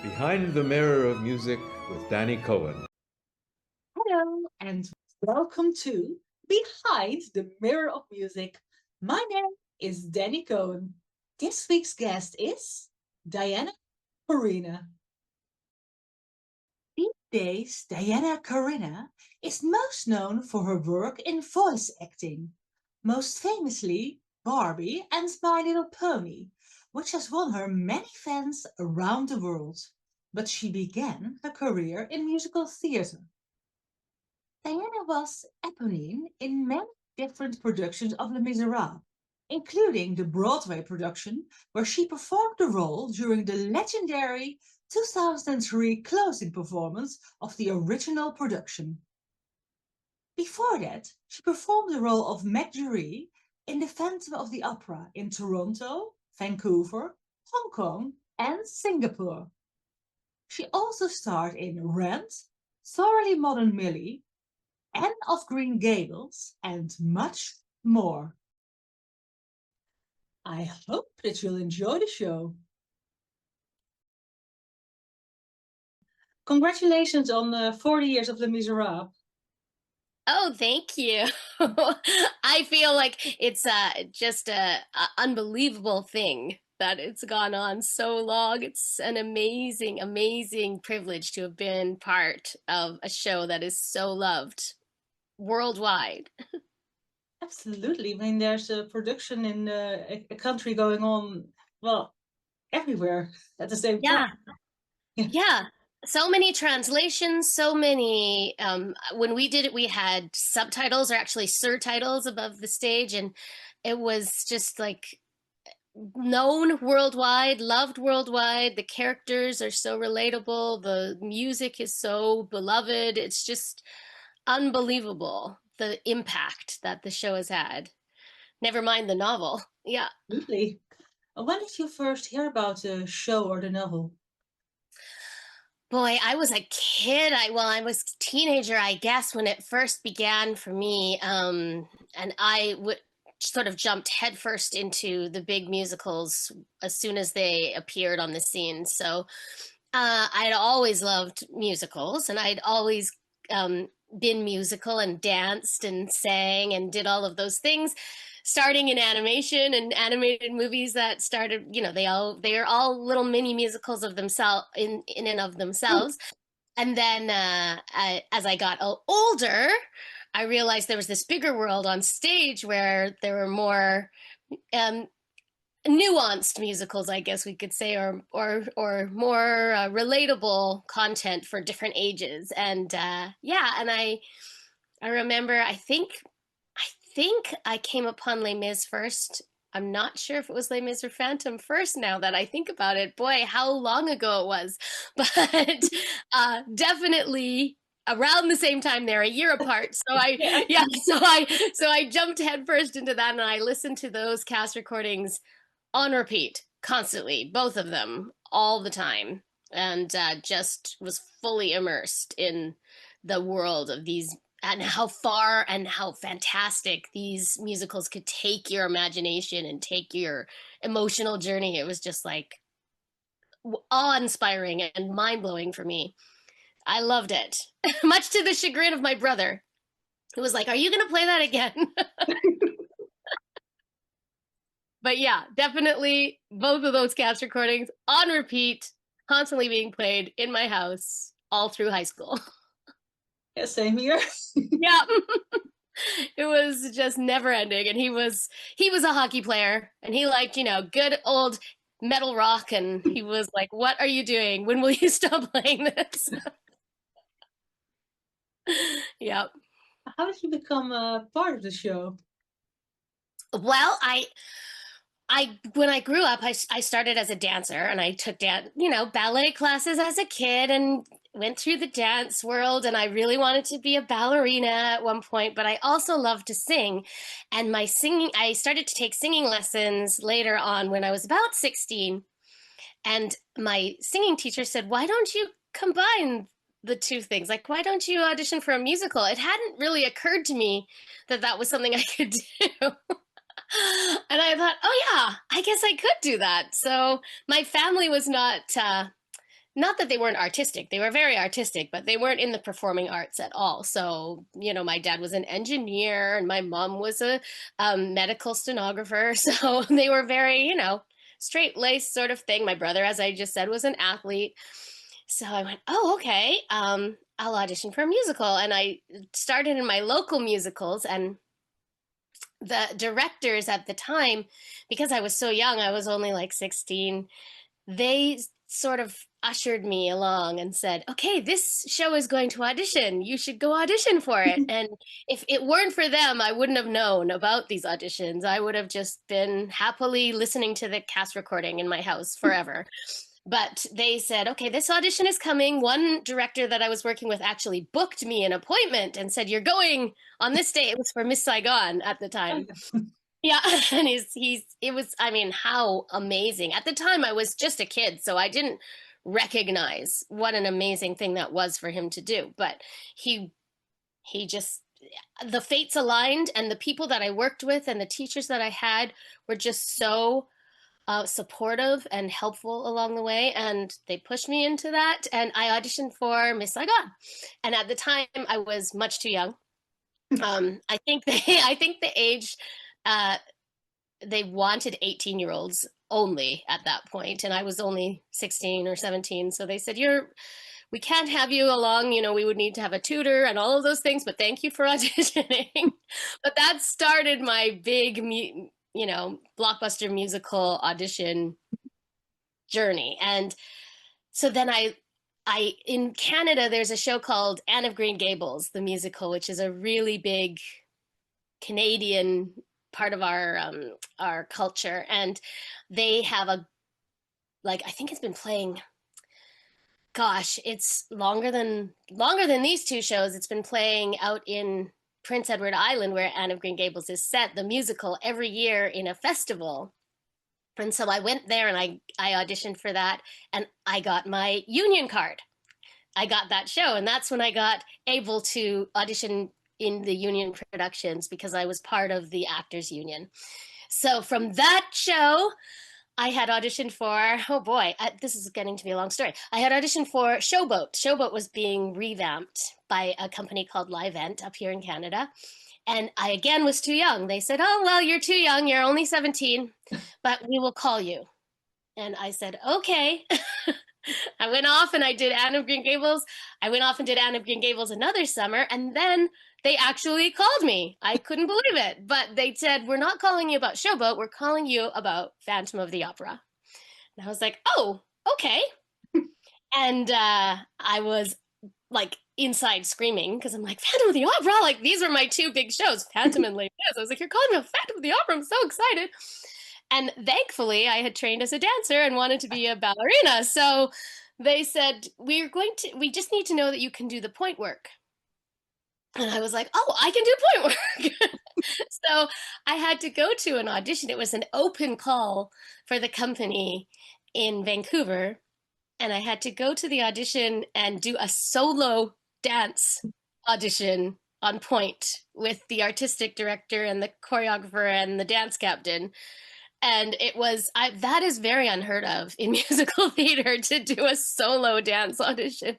Behind the Mirror of Music with Dannii Cohen. Hello, and welcome to Behind the Mirror of Music. My name is Dannii Cohen. This week's guest is Diana Kaarina. These days, Diana Kaarina is most known for her work in voice acting, most famously Barbie and My Little Pony, which has won her many fans around the world. But she began her career in musical theatre. Diana was Eponine in many different productions of Les Miserables, including the Broadway production, where she performed the role during the legendary 2003 closing performance of the original production. Before that, she performed the role of Meg Giry in The Phantom of the Opera in Toronto, Vancouver, Hong Kong, and Singapore. She also starred in Rent, Thoroughly Modern Millie, Anne of Green Gables, and much more. I hope that you'll enjoy the show. Congratulations on 40 years of Les Miserables. Oh, thank you. I feel like it's just a unbelievable thing that it's gone on so long. It's an amazing, amazing privilege to have been part of a show that is so loved worldwide. Absolutely. I mean, there's a production in a country going on, well, everywhere at the same Yeah. time. Yeah. So many translations, so many. When we did it, we had subtitles or actually surtitles above the stage, and it was just like known worldwide, loved worldwide. The characters are so relatable. The music is so beloved. It's just unbelievable the impact that the show has had. Never mind the novel. Yeah. Absolutely. When did you first hear about the show or the novel? Boy, I was a kid. I was a teenager, I guess, when it first began for me. And I would sort of jumped headfirst into the big musicals as soon as they appeared on the scene. So I'd always loved musicals, and I'd always been musical and danced and sang and did all of those things, starting in animation and animated movies that started, they are all little mini musicals of themselves in and of themselves. And then as I got older, I realized there was this bigger world on stage where there were more nuanced musicals, I guess we could say, or more relatable content for different ages. And yeah, and I remember I think I came upon Les Mis first. I'm not sure if it was Les Mis or Phantom first now that I think about it. Boy, how long ago it was. But definitely around the same time. They're a year apart. So I jumped headfirst into that, and I listened to those cast recordings on repeat constantly, both of them, all the time, and just was fully immersed in the world of these, and how far and how fantastic these musicals could take your imagination and take your emotional journey. It was just like awe-inspiring and mind-blowing for me. I loved it, much to the chagrin of my brother, who was like, "Are you going to play that again?" But yeah, definitely both of those cast recordings on repeat, constantly being played in my house all through high school. Yeah, same here. Yeah. It was just never ending. And he was a hockey player, and he liked, good old metal rock, and he was like, "What are you doing? When will you stop playing this?" Yeah. How did you become a part of the show? Well, when I grew up, I started as a dancer, and I took ballet classes as a kid and went through the dance world, and I really wanted to be a ballerina at one point, but I also loved to sing. And I started to take singing lessons later on when I was about 16. And my singing teacher said, "Why don't you combine the two things? Like, why don't you audition for a musical?" It hadn't really occurred to me that that was something I could do. And I thought, oh yeah, I guess I could do that. So my family was not not that they weren't artistic, they were very artistic, but they weren't in the performing arts at all. So, you know, my dad was an engineer and my mom was a medical stenographer. So they were very, you know, straight laced sort of thing. My brother, as I just said, was an athlete. So I went, oh, okay, I'll audition for a musical. And I started in my local musicals, and the directors at the time, because I was so young, I was only like 16, they sort of ushered me along and said, okay, this show is going to audition. You should go audition for it. And if it weren't for them, I wouldn't have known about these auditions. I would have just been happily listening to the cast recording in my house forever. But they said, okay, this audition is coming. One director that I was working with actually booked me an appointment and said, you're going on this day. It was for Miss Saigon at the time. Yeah, and it was, I mean, how amazing. At the time, I was just a kid, so I didn't recognize what an amazing thing that was for him to do. But he just, the fates aligned, and the people that I worked with and the teachers that I had were just so supportive and helpful along the way, and they pushed me into that, and I auditioned for Miss Saigon. And at the time, I was much too young. I think the age they wanted 18-year-olds only at that point, and I was only 16 or 17. So they said, we can't have you along, you know, we would need to have a tutor and all of those things, but thank you for auditioning. But that started my big, you know, blockbuster musical audition journey. And so then I in Canada, there's a show called Anne of Green Gables, the musical, which is a really big Canadian part of our culture, and they have I think it's been playing, gosh, it's longer than these two shows. It's been playing out in Prince Edward Island, where Anne of Green Gables is set, the musical, every year in a festival. And so I went there and I auditioned for that, and I got my union card. I got that show, and that's when I got able to audition in the union productions, because I was part of the actors union. So from that show, I had auditioned for, oh boy, this is getting to be a long story. I had auditioned for Showboat. Showboat was being revamped by a company called Livent up here in Canada. And I again was too young. They said, oh, well, you're too young. You're only 17, but we will call you. And I said, okay. I went off and I did Anne of Green Gables. I went off and did Anne of Green Gables another summer, and then they actually called me. I couldn't believe it, but they said, we're not calling you about Showboat, we're calling you about Phantom of the Opera. And I was like, oh, okay. And I was like inside screaming, because I'm like, Phantom of the Opera, like these are my two big shows, Phantom and Les Mis. I was like, you're calling me a Phantom of the Opera, I'm so excited. And thankfully, I had trained as a dancer and wanted to be a ballerina. So they said, we just need to know that you can do the point work. And I was like, oh, I can do point work. So I had to go to an audition. It was an open call for the company in Vancouver. And I had to go to the audition and do a solo dance audition on point with the artistic director and the choreographer and the dance captain. And it was, that is very unheard of in musical theater, to do a solo dance audition.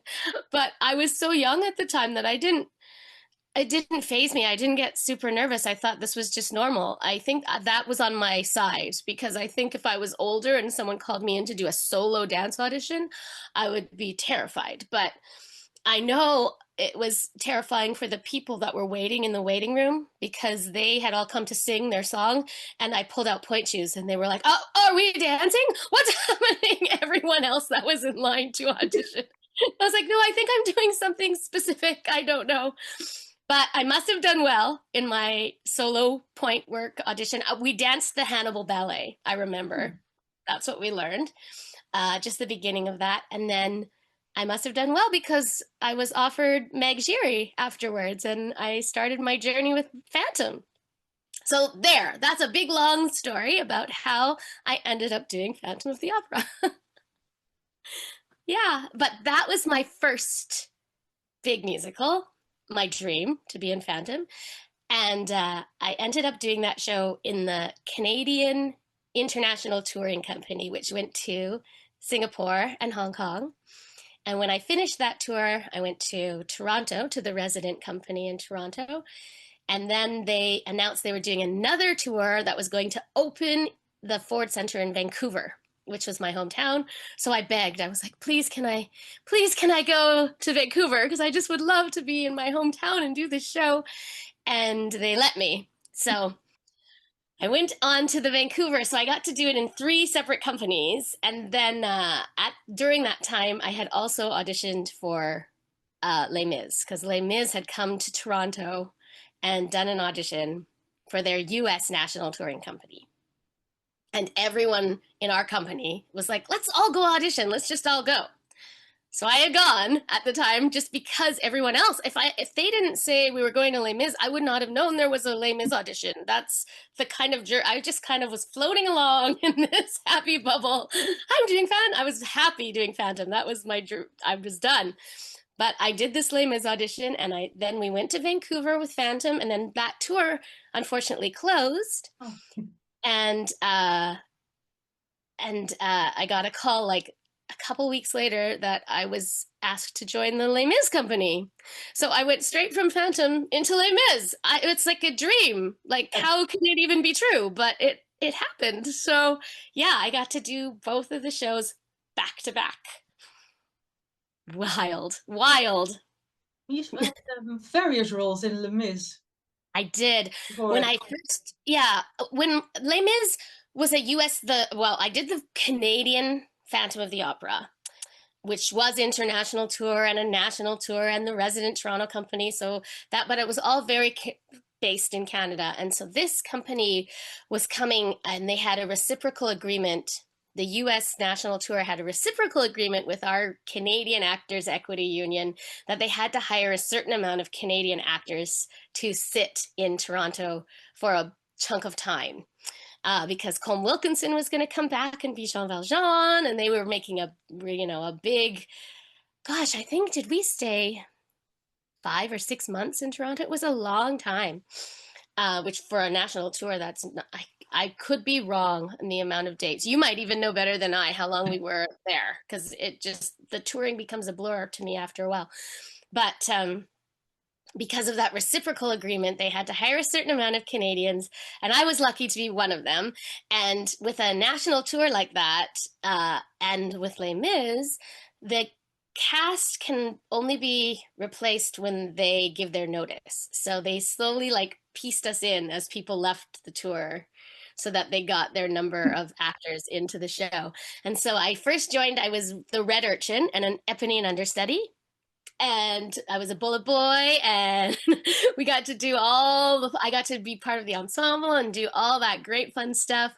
But I was so young at the time that it didn't faze me. I didn't get super nervous. I thought this was just normal. I think that was on my side, because I think if I was older and someone called me in to do a solo dance audition, I would be terrified. But I know it was terrifying for the people that were waiting in the waiting room, because they had all come to sing their song, and I pulled out point shoes and they were like, oh, are we dancing? What's happening? Everyone else that was in line to audition. I was like, no, I think I'm doing something specific. I don't know. But I must have done well in my solo point work audition. We danced the Hannibal Ballet, I remember. That's what we learned, just the beginning of that. And then I must have done well, because I was offered Meg Giry afterwards, and I started my journey with Phantom. So that's a big, long story about how I ended up doing Phantom of the Opera. Yeah, but that was my first big musical, my dream to be in Phantom. And I ended up doing that show in the Canadian International Touring Company, which went to Singapore, and Hong Kong. And when I finished that tour, I went to Toronto, to the resident company in Toronto. And then they announced they were doing another tour that was going to open the Ford Center in Vancouver, which was my hometown. So I begged. I was like, please can I go to Vancouver? Because I just would love to be in my hometown and do this show. And they let me. So I went on to the Vancouver, so I got to do it in 3 separate companies. And then during that time, I had also auditioned for Les Mis, because Les Mis had come to Toronto and done an audition for their US national touring company. And everyone in our company was like, let's all go audition. Let's just all go. So I had gone at the time just because everyone else, if they didn't say we were going to Les Mis, I would not have known there was a Les Mis audition. That's the kind of I just kind of was floating along in this happy bubble. I was happy doing Phantom. That was I was done. But I did this Les Mis audition, and then we went to Vancouver with Phantom, and then that tour unfortunately closed. Oh. And I got a call like a couple weeks later that I was asked to join the Les Mis company. So I went straight from Phantom into Les Mis. It's like a dream. Like, how can it even be true? But it happened. So yeah, I got to do both of the shows back to back. Wild. You had various roles in Les Mis. I did. When Les Mis was I did the Canadian Phantom of the Opera, which was international tour and a national tour and the resident Toronto company. But it was all very based in Canada. And so this company was coming, and they had a reciprocal agreement. The US national tour had a reciprocal agreement with our Canadian Actors Equity Union that they had to hire a certain amount of Canadian actors to sit in Toronto for a chunk of time. Because Colm Wilkinson was going to come back and be Jean Valjean, and they were making a big, gosh, I think, did we stay 5 or 6 months in Toronto? It was a long time, which for a national tour, I could be wrong in the amount of dates. You might even know better than I how long we were there, because the touring becomes a blur to me after a while. But because of that reciprocal agreement, they had to hire a certain amount of Canadians, and I was lucky to be one of them. And with a national tour like that, and with Les Mis, the cast can only be replaced when they give their notice. So they slowly pieced us in as people left the tour, so that they got their number of actors into the show. And so I first joined, I was the Red Urchin and an Eponine understudy. And I was a bullet boy, and we got to do I got to be part of the ensemble and do all that great fun stuff.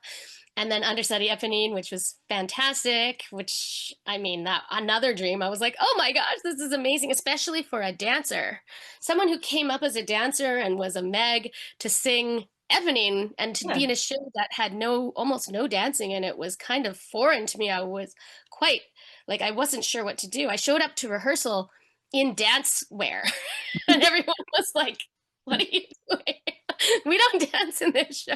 And then understudy Eponine, which was fantastic, that another dream. I was like, oh my gosh, this is amazing, especially for a dancer. Someone who came up as a dancer and was a Meg, to sing Eponine and to be in a show that had almost no dancing in it was kind of foreign to me. I was quite, I wasn't sure what to do. I showed up to rehearsal in dance wear, and everyone was like, what are you doing? We don't dance in this show.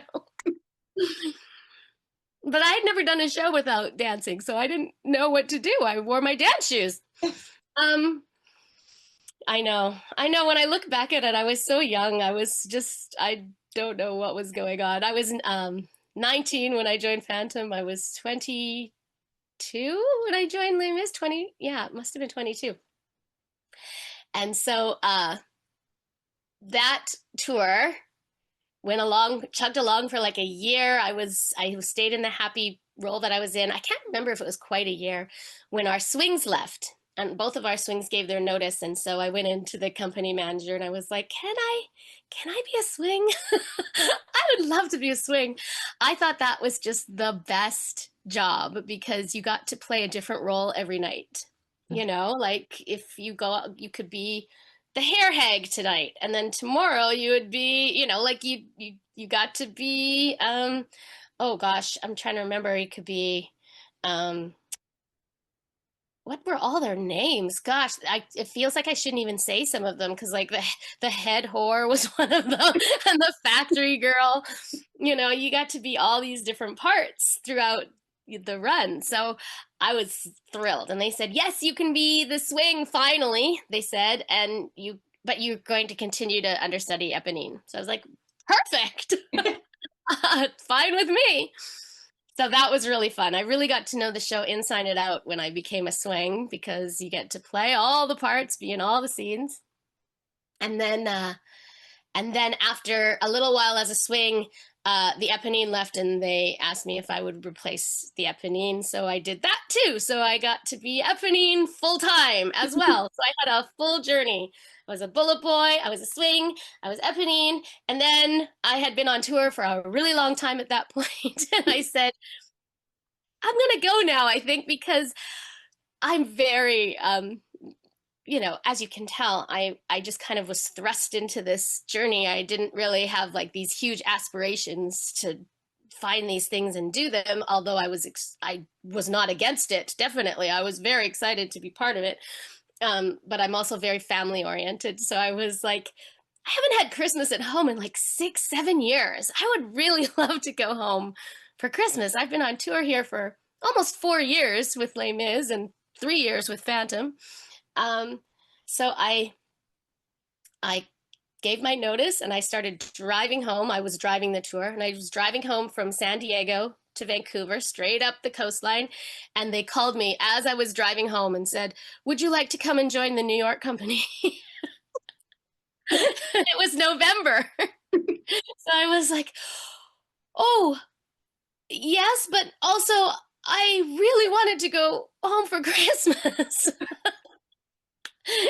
But I had never done a show without dancing, so I didn't know what to do. I wore my dance shoes. I know. When I look back at it, I was so young. I don't know what was going on. I was 19 when I joined Phantom. I was 22 when I joined Les Mis. It must have been 22. And so that tour chugged along for like a year. I stayed in the happy role that I was in. I can't remember if it was quite a year when our swings left, and both of our swings gave their notice. And so I went into the company manager and I was like, can I be a swing? I would love to be a swing. I thought that was just the best job because you got to play a different role every night. If you go out, you could be the hair hag tonight, and then tomorrow you would be, you got to be, oh gosh, I'm trying to remember. You could be, what were all their names? Gosh, it feels like I shouldn't even say some of them because the head whore was one of them, and the factory girl. You got to be all these different parts throughout the run. So I was thrilled. And they said, yes, you can be the swing finally, they said, but you're going to continue to understudy Eponine. So I was like, perfect. Fine with me. So that was really fun. I really got to know the show inside and out when I became a swing, because you get to play all the parts, be in all the scenes. And then after a little while as a swing, the Eponine left, and they asked me if I would replace the Eponine. So I did that too. So I got to be Eponine full time as well. So I had a full journey. I was a bullet boy, I was a swing, I was Eponine, and then I had been on tour for a really long time at that point. And I said, I'm going to go now, I think, because I'm very, as you can tell, I just kind of was thrust into this journey. I didn't really have like these huge aspirations to find these things and do them, although I was not against it. Definitely. I was very excited to be part of it. But I'm also very family oriented. So I was like, I haven't had Christmas at home in like 6-7 years. I would really love to go home for Christmas. I've been on tour here for almost 4 years with Les Mis and 3 years with Phantom. So I gave my notice and I started driving home. I was driving the tour, and I was driving home from San Diego to Vancouver, straight up the coastline. And they called me as I was driving home and said, would you like to come and join the New York company? It was November. So I was like, oh, yes, but also I really wanted to go home for Christmas.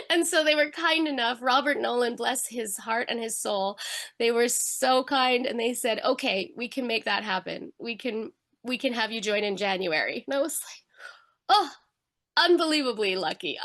And so they were kind enough. Robert Nolan, bless his heart and his soul, they were so kind, and they said, okay, we can make that happen. We can have you join in January. And I was like, oh, unbelievably lucky.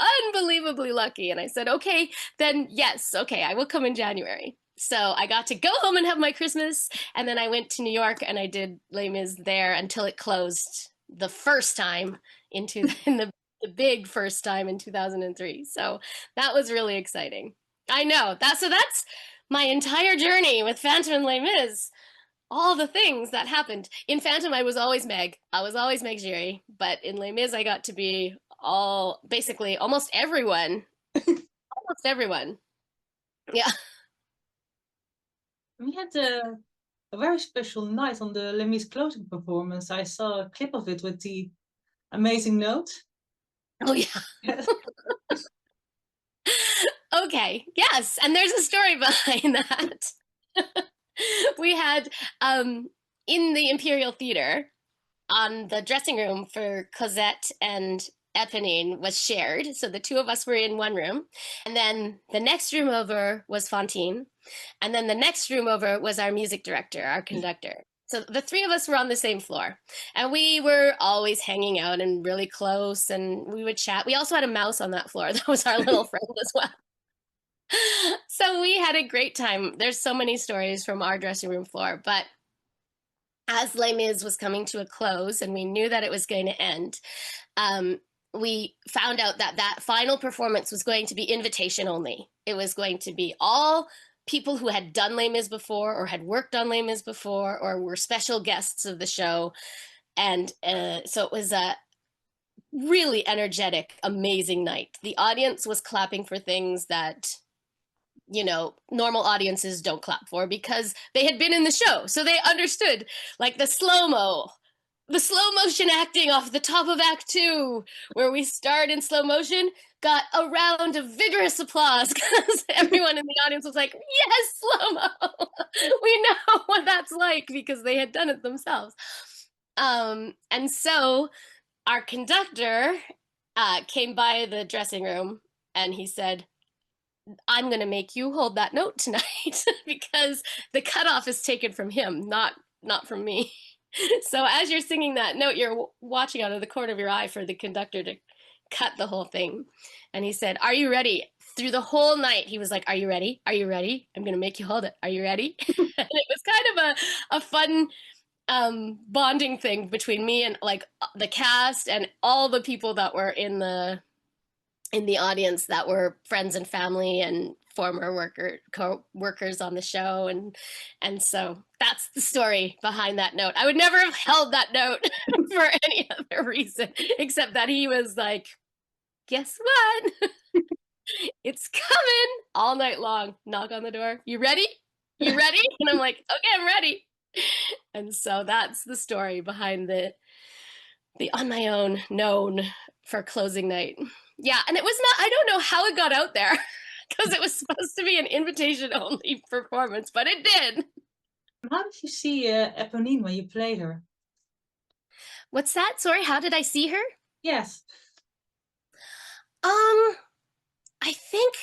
And I said, okay, then yes, okay, I will come in January. So I got to go home and have my Christmas, and then I went to New York and I did Les Mis there until it closed the first time in the big first time in 2003. So that was really exciting. I know. That's my entire journey with Phantom and Les Mis. All the things that happened. In Phantom, I was always Meg. I was always Meg Giry. But in Les Mis, I got to be basically almost everyone. Almost everyone. Yeah. We had a very special night on the Les Mis closing performance. I saw a clip of it with the amazing note. Oh, yeah. Okay. Yes. And there's a story behind that. We had, in the Imperial Theater, on the dressing room for Cosette and Eponine was shared. So the two of us were in one room. And then the next room over was Fantine. And then the next room over was our music director, our conductor. So the three of us were on the same floor, and we were always hanging out and really close, and we would chat. We also had a mouse on that floor. That was our little friend as well. So we had a great time. There's so many stories from our dressing room floor, but as Les Mis was coming to a close and we knew that it was going to end, we found out that final performance was going to be invitation only. It was going to be all people who had done Les Mis before or had worked on Les Mis before or were special guests of the show. And so it was a really energetic, amazing night. The audience was clapping for things that, normal audiences don't clap for because they had been in the show. So they understood, like the slow motion acting off the top of Act 2, where we start in slow motion, got a round of vigorous applause because everyone in the audience was like, yes, slow-mo. We know what that's like because they had done it themselves. And so our conductor came by the dressing room and he said, I'm going to make you hold that note tonight because the cutoff is taken from him, not from me. So as you're singing that note, you're watching out of the corner of your eye for the conductor to cut the whole thing. And he said, are you ready? Through the whole night, he was like, are you ready? Are you ready? I'm going to make you hold it. Are you ready? And it was kind of a fun bonding thing between me and like the cast and all the people that were in the audience that were friends and family and former co-workers on the show, and so that's the story behind that note. I would never have held that note for any other reason except that he was like, guess what? It's coming all night long. Knock on the door. You ready? You ready? And I'm like, okay, I'm ready. And so that's the story behind the on my own known for closing night. Yeah, and it was not, I don't know how it got out there because it was supposed to be an invitation only performance, but it did. How did you see Eponine when you played her? What's that? Sorry, how did I see her? Yes. I think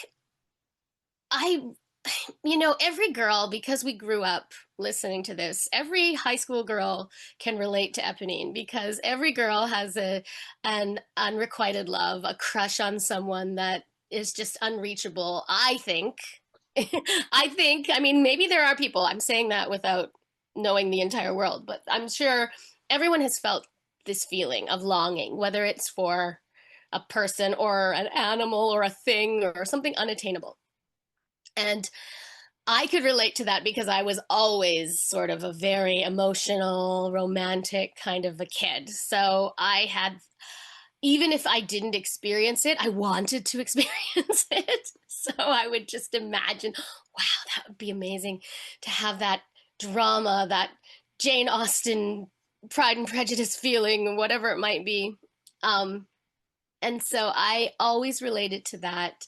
every girl, because we grew up listening to this, every high school girl can relate to Eponine because every girl has an unrequited love, a crush on someone that is just unreachable, I think. I mean, maybe there are people, I'm saying that without knowing the entire world, but I'm sure everyone has felt this feeling of longing, whether it's for a person or an animal or a thing or something unattainable. And I could relate to that because I was always sort of a very emotional, romantic kind of a kid. So I had, even if I didn't experience it, I wanted to experience it. So I would just imagine, wow, that would be amazing to have that drama, that Jane Austen Pride and Prejudice feeling, whatever it might be. And so I always related to that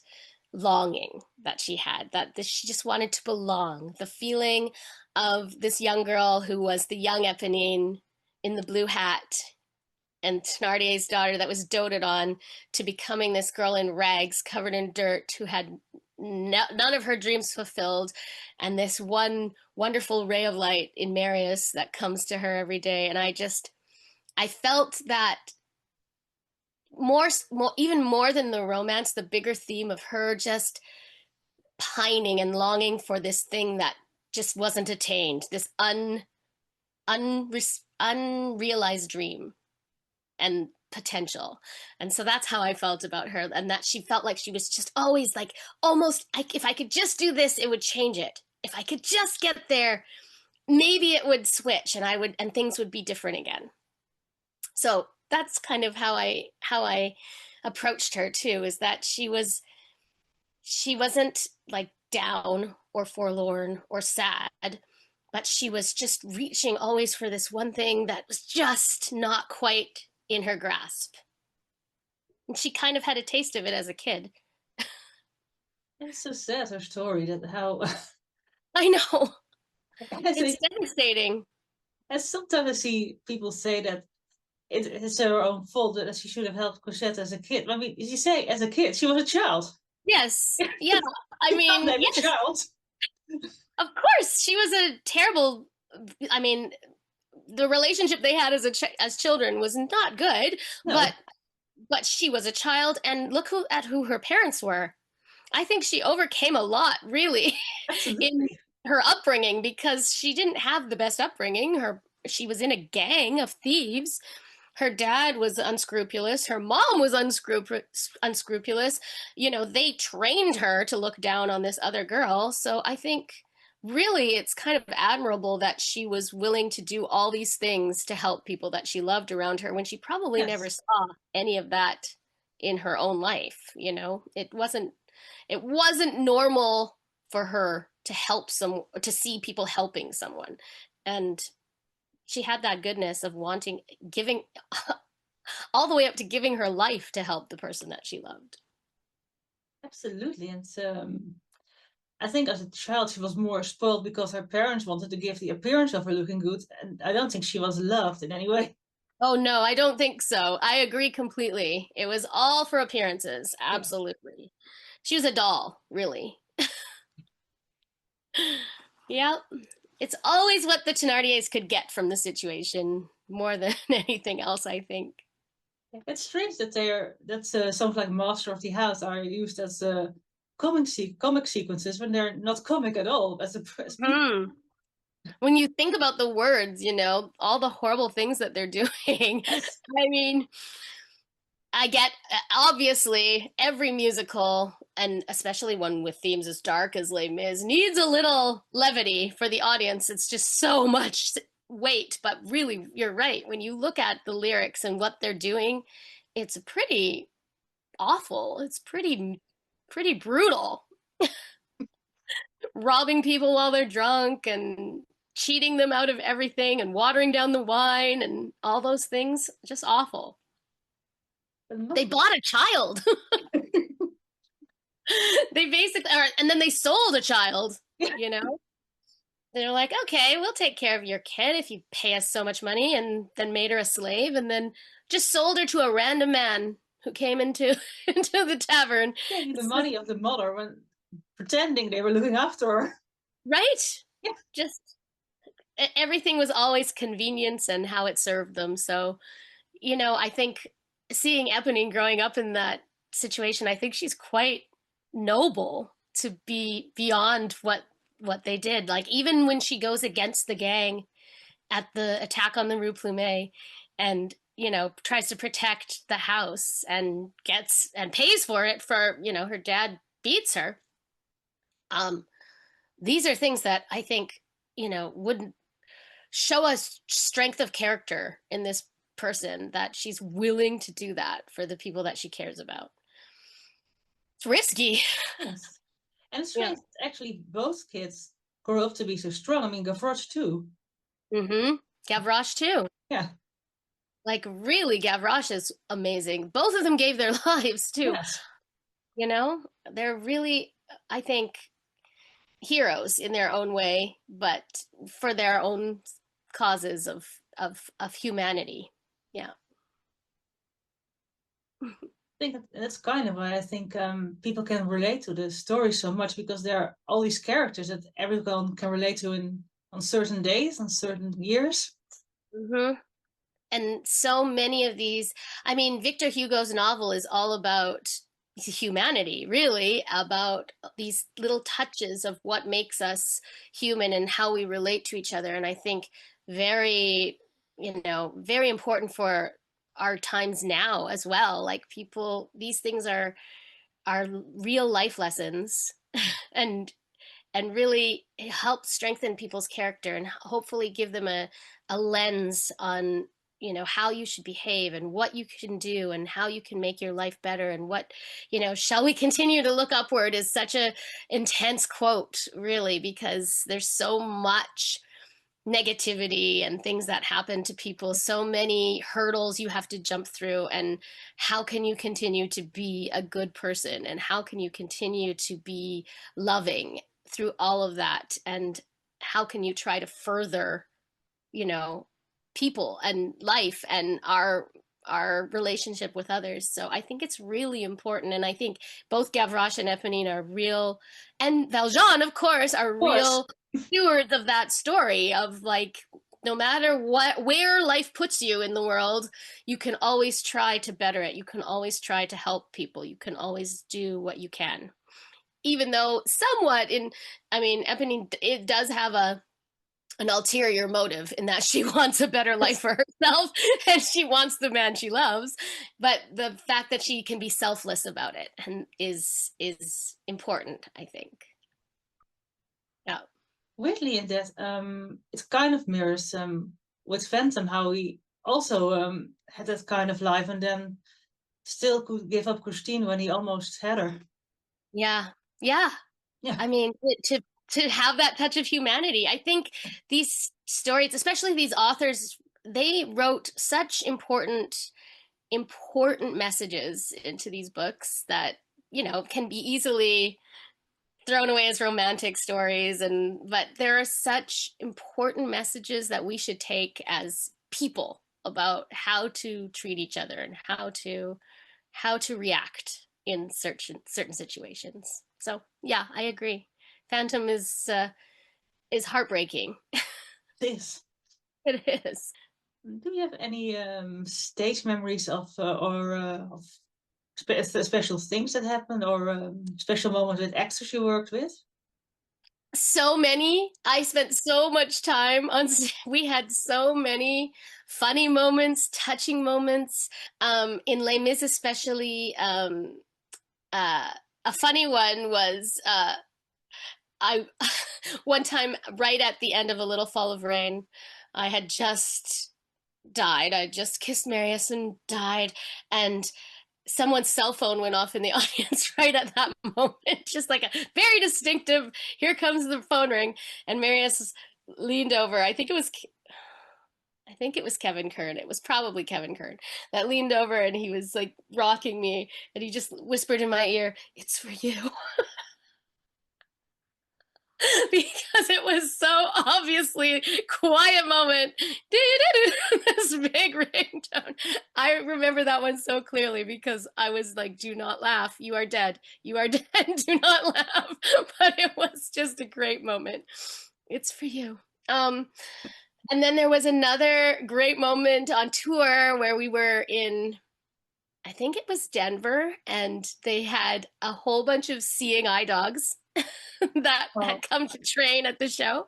longing that she had, that she just wanted to belong, the feeling of this young girl who was the young Eponine in the blue hat and Thénardier's daughter that was doted on, to becoming this girl in rags covered in dirt who had none of her dreams fulfilled, and this one wonderful ray of light in Marius that comes to her every day. And I felt that more, even more than the romance, the bigger theme of her just pining and longing for this thing that just wasn't attained, this unrealized dream and potential. And so that's how I felt about her, and that she felt like she was just always like, almost, if I could just do this, it would change it. If I could just get there, maybe it would switch and things would be different again. So that's kind of how I approached her too, is that she wasn't like down or forlorn or sad, but she was just reaching always for this one thing that was just not quite in her grasp. And she kind of had a taste of it as a kid. It's so sad, her story, that how I know. It's devastating. And sometimes I see people say that it's her own fault, that she should have helped Cosette as a kid. I mean, you say as a kid, she was a child. Yes. Yeah. I mean, yes. A child. Of course, she was a terrible. I mean, the relationship they had as children was not good, no. But she was a child, and look at who her parents were. I think she overcame a lot, really, in her upbringing, because she didn't have the best upbringing. She was in a gang of thieves. Her dad was unscrupulous. Her mom was unscrupulous. They trained her to look down on this other girl. So I think really it's kind of admirable that she was willing to do all these things to help people that she loved around her when she probably never saw any of that in her own life. It wasn't normal for her to see people helping someone. And she had that goodness of giving all the way up to giving her life to help the person that she loved. Absolutely. And I think as a child, she was more spoiled because her parents wanted to give the appearance of her looking good. And I don't think she was loved in any way. Oh, no, I don't think so. I agree completely. It was all for appearances. Absolutely. Yes. She was a doll, really. Yep. It's always what the Thénardiers could get from the situation more than anything else, I think. It's strange that songs like Master of the House are used as comic sequences when they're not comic at all. When you think about the words, all the horrible things that they're doing. Yes. I mean, I get, obviously, every musical, and especially one with themes as dark as Les Mis, needs a little levity for the audience. It's just so much weight. But really, you're right. When you look at the lyrics and what they're doing, it's pretty awful. It's pretty brutal. Robbing people while they're drunk and cheating them out of everything and watering down the wine and all those things. Just awful. They bought a child. They basically are, and then they sold a child, you know? They're like, okay, we'll take care of your kid if you pay us so much money, and then made her a slave, and then just sold her to a random man who came into into the tavern. Taking the money of the mother when pretending they were looking after her. Right? Yeah. Just everything was always convenience and how it served them. So, you know, I think seeing Eponine growing up in that situation, I think she's quite noble to be beyond what they did. Like even when she goes against the gang at the attack on the Rue Plumet and, you know, tries to protect the house and gets and pays for it for, you know, her dad beats her. These are things that I think, you know, would show us strength of character in this person, that she's willing to do that for the people that she cares about. It's risky. Yes. And it's strange, actually, both kids grow up to be so strong. I mean, Gavroche too. Mm-hmm. Gavroche too. Yeah. Like really, Gavroche is amazing. Both of them gave their lives too. Yes. You know, they're really, I think, heroes in their own way, but for their own causes of humanity. Yeah. I think that's kind of why I think people can relate to the story so much, because there are all these characters that everyone can relate to on certain days, on certain years. Mm-hmm. And so many of these, I mean, Victor Hugo's novel is all about humanity, really, about these little touches of what makes us human and how we relate to each other. And I think very, you know, very important for our times now as well. Like people, these things are real life lessons and really help strengthen people's character and hopefully give them a lens on, you know, how you should behave and what you can do and how you can make your life better. And what, you know, shall we continue to look upward is such a intense quote, really, because there's so much negativity and things that happen to people, so many hurdles you have to jump through. And how can you continue to be a good person, and how can you continue to be loving through all of that, and how can you try to further, you know, people and life and our relationship with others. So I think it's really important, and I think both Gavroche and Eponine are real, and Valjean, of course, are real stewards of that story of, like, no matter where life puts you in the world, you can always try to better it. You can always try to help people. You can always do what you can, even though somewhat I mean, Eponine, it does have an ulterior motive in that she wants a better life for herself and she wants the man she loves, but the fact that she can be selfless about it and is important, I think. Yeah. Weirdly, in that it kind of mirrors with Phantom, how he also had that kind of life and then still could give up Christine when he almost had her. Yeah. I mean, to have that touch of humanity. I think these stories, especially these authors, they wrote such important messages into these books that, you know, can be easily thrown away as romantic stories, but there are such important messages that we should take as people about how to treat each other and how to react in certain situations. So yeah, I agree. Phantom is heartbreaking. It is. It is. Do you have any stage memories of special things that happened, or special moments with actors you worked with? So many. I spent so much time on. We had so many funny moments, touching moments. In Les Mis, especially, uh, a funny one was I one time right at the end of A Little Fall of Rain, I had just died. I just kissed Marius and died, and someone's cell phone went off in the audience right at that moment. Just like a very distinctive, here comes the phone ring. And Marius leaned over. I think it was Kevin Kern. It was probably Kevin Kern that leaned over, and he was like rocking me, and he just whispered in my ear, "It's for you." Because it was so obviously quiet moment. This big ringtone. I remember that one so clearly because I was like, "Do not laugh. You are dead. You are dead. Do not laugh." But it was just a great moment. It's for you. Um, and then there was another great moment on tour where we were in, I think it was Denver, and they had a whole bunch of seeing eye dogs that Oh, had come to train at the show.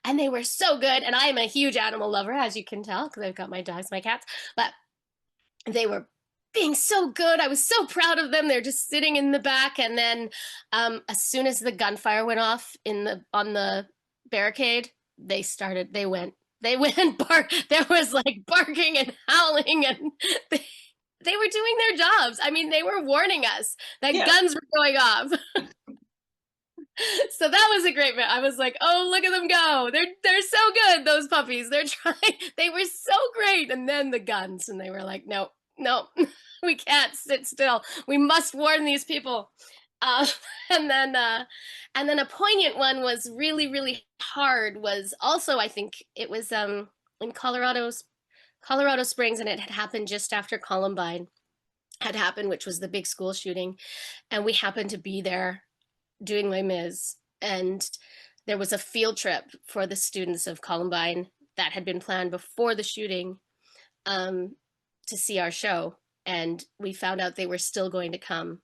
And they were so good. And I am a huge animal lover, as you can tell, because I've got my dogs, my cats. But they were being so good. I was so proud of them. They're just sitting in the back. And then as soon as the gunfire went off on the barricade, they went. They went bark. There was like barking and howling, and they were doing their jobs. I mean, they were warning us that yeah. guns were going off. So that was a great bit. I was like, "Oh, look at them go! They're so good. Those puppies. They're trying. They were so great." And then the guns, and they were like, "No, no, we can't sit still. We must warn these people." Uh, and then, and then a poignant one was really, really hard. Was also, I think it was in Colorado Springs, and it had happened just after Columbine had happened, which was the big school shooting, and we happened to be there doing Les Mis, and there was a field trip for the students of Columbine that had been planned before the shooting, um, to see our show, and we found out they were still going to come.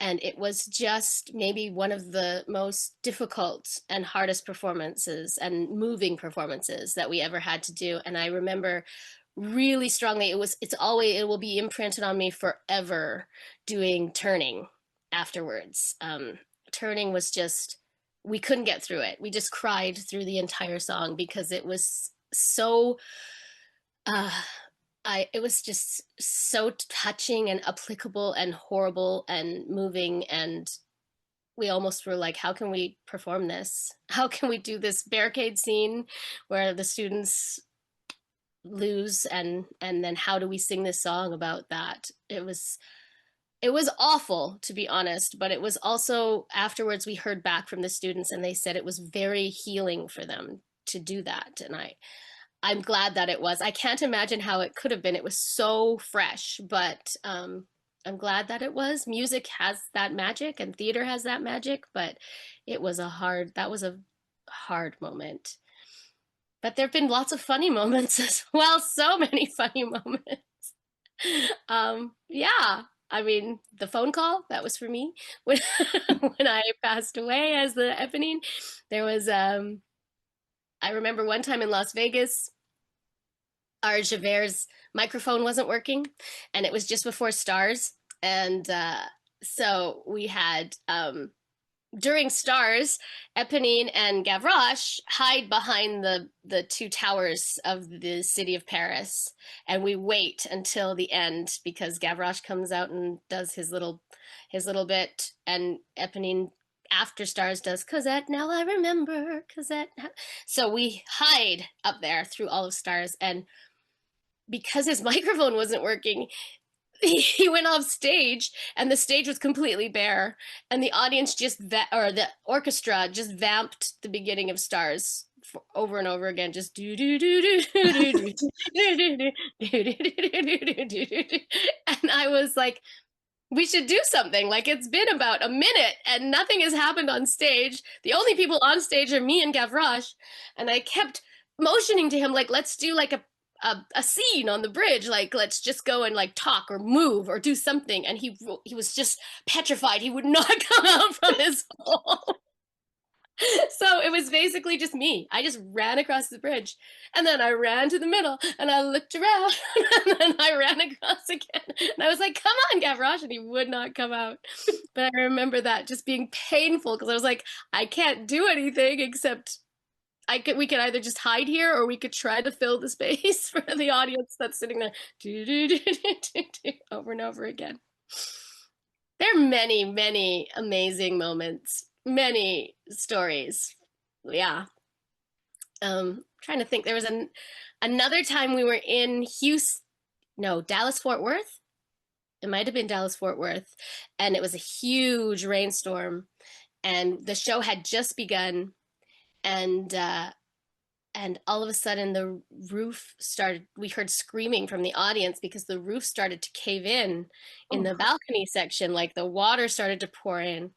And it was just maybe one of the most difficult and hardest performances and moving performances that we ever had to do. And I remember really strongly, it will be imprinted on me forever, doing Turning afterwards. Turning was just, we couldn't get through it. We just cried through the entire song because it was so uh it was just so touching and applicable and horrible and moving, and we almost were like, how can we perform this? How can we do this barricade scene where the students lose, and then how do we sing this song about that? It was awful, to be honest, but it was also, afterwards we heard back from the students, and they said it was very healing for them to do that. And I'm glad that it was. I can't imagine how it could have been. It was so fresh, but I'm glad that it was. Music has that magic, and theater has that magic, but that was a hard moment. But there have been lots of funny moments as well. So many funny moments. Yeah. I mean, the phone call, that was for me when when I passed away as the Eponine. There was I remember one time in Las Vegas, our Javert's microphone wasn't working, and it was just before Stars. And so we had, during Stars, Eponine and Gavroche hide behind the two towers of the city of Paris, and we wait until the end because Gavroche comes out and does his little bit, and Eponine after Stars does Cosette, now I remember Cosette. So we hide up there through all of Stars, and because his microphone wasn't working, he went off stage, and the stage was completely bare, and the audience or the orchestra just vamped the beginning of Stars over and over again, just do do do do do do do do do. And I was like, we should do something. Like, it's been about a minute and nothing has happened on stage. The only people on stage are me and Gavroche. And I kept motioning to him, like, let's do like a scene on the bridge, like let's just go and like talk or move or do something. And he was just petrified. He would not come out from his hole. So it was basically just me. I just ran across the bridge, and then I ran to the middle, and I looked around, and then I ran across again. And I was like, come on, Gavroche, and he would not come out. But I remember that just being painful, because I was like, I can't do anything except we could either just hide here, or we could try to fill the space for the audience that's sitting there over and over again. There are many, many amazing moments, many stories. Yeah. Trying to think. There was another time we were in Dallas Fort Worth. It might have been Dallas Fort Worth, and it was a huge rainstorm, and the show had just begun, and all of a sudden the roof started. We heard screaming from the audience because the roof started to cave in the balcony section, like the water started to pour in.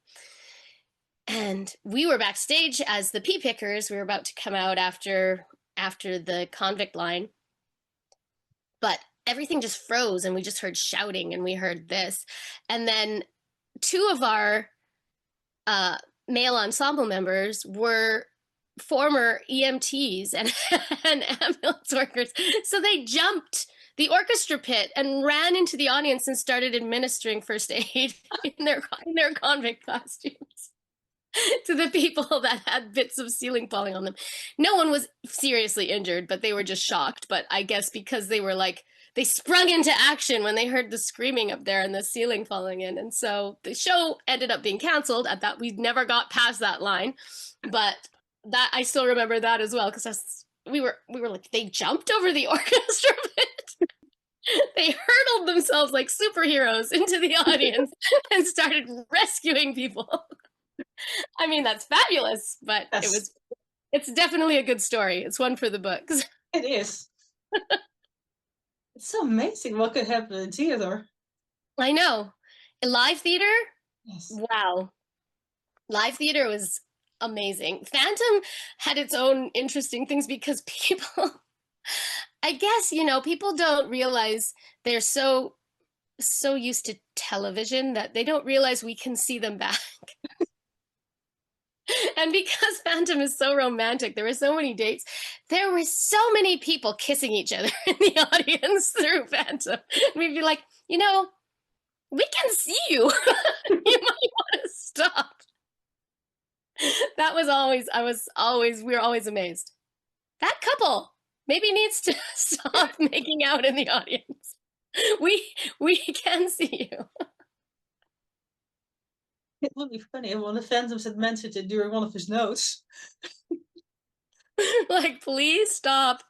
And we were backstage as the pea pickers. We were about to come out after the convict line, but everything just froze, and we just heard shouting, and we heard this. And then two of our male ensemble members were former EMTs and ambulance workers. So they jumped the orchestra pit and ran into the audience and started administering first aid in their convict costumes to the people that had bits of ceiling falling on them. No one was seriously injured, but they were just shocked. But I guess because they sprung into action when they heard the screaming up there and the ceiling falling in. And so the show ended up being canceled. At that, we never got past that line. But that, I still remember that as well, because we were like, they jumped over the orchestra pit. They hurtled themselves like superheroes into the audience and started rescuing people. I mean, that's fabulous, but it's definitely a good story. It's one for the books. It is. It's so amazing what could happen in theater. I know. Live theater? Yes. Wow. Live theater was amazing. Phantom had its own interesting things because people, I guess, people don't realize they're so used to television that they don't realize we can see them back. And because Phantom is so romantic, there were so many dates. There were so many people kissing each other in the audience through Phantom. We'd be like, we can see you. You might want to stop. That was we were always amazed. That couple maybe needs to stop making out in the audience. We can see you. It would be funny if one of the Phantoms had mentioned it during one of his notes. Like, please stop.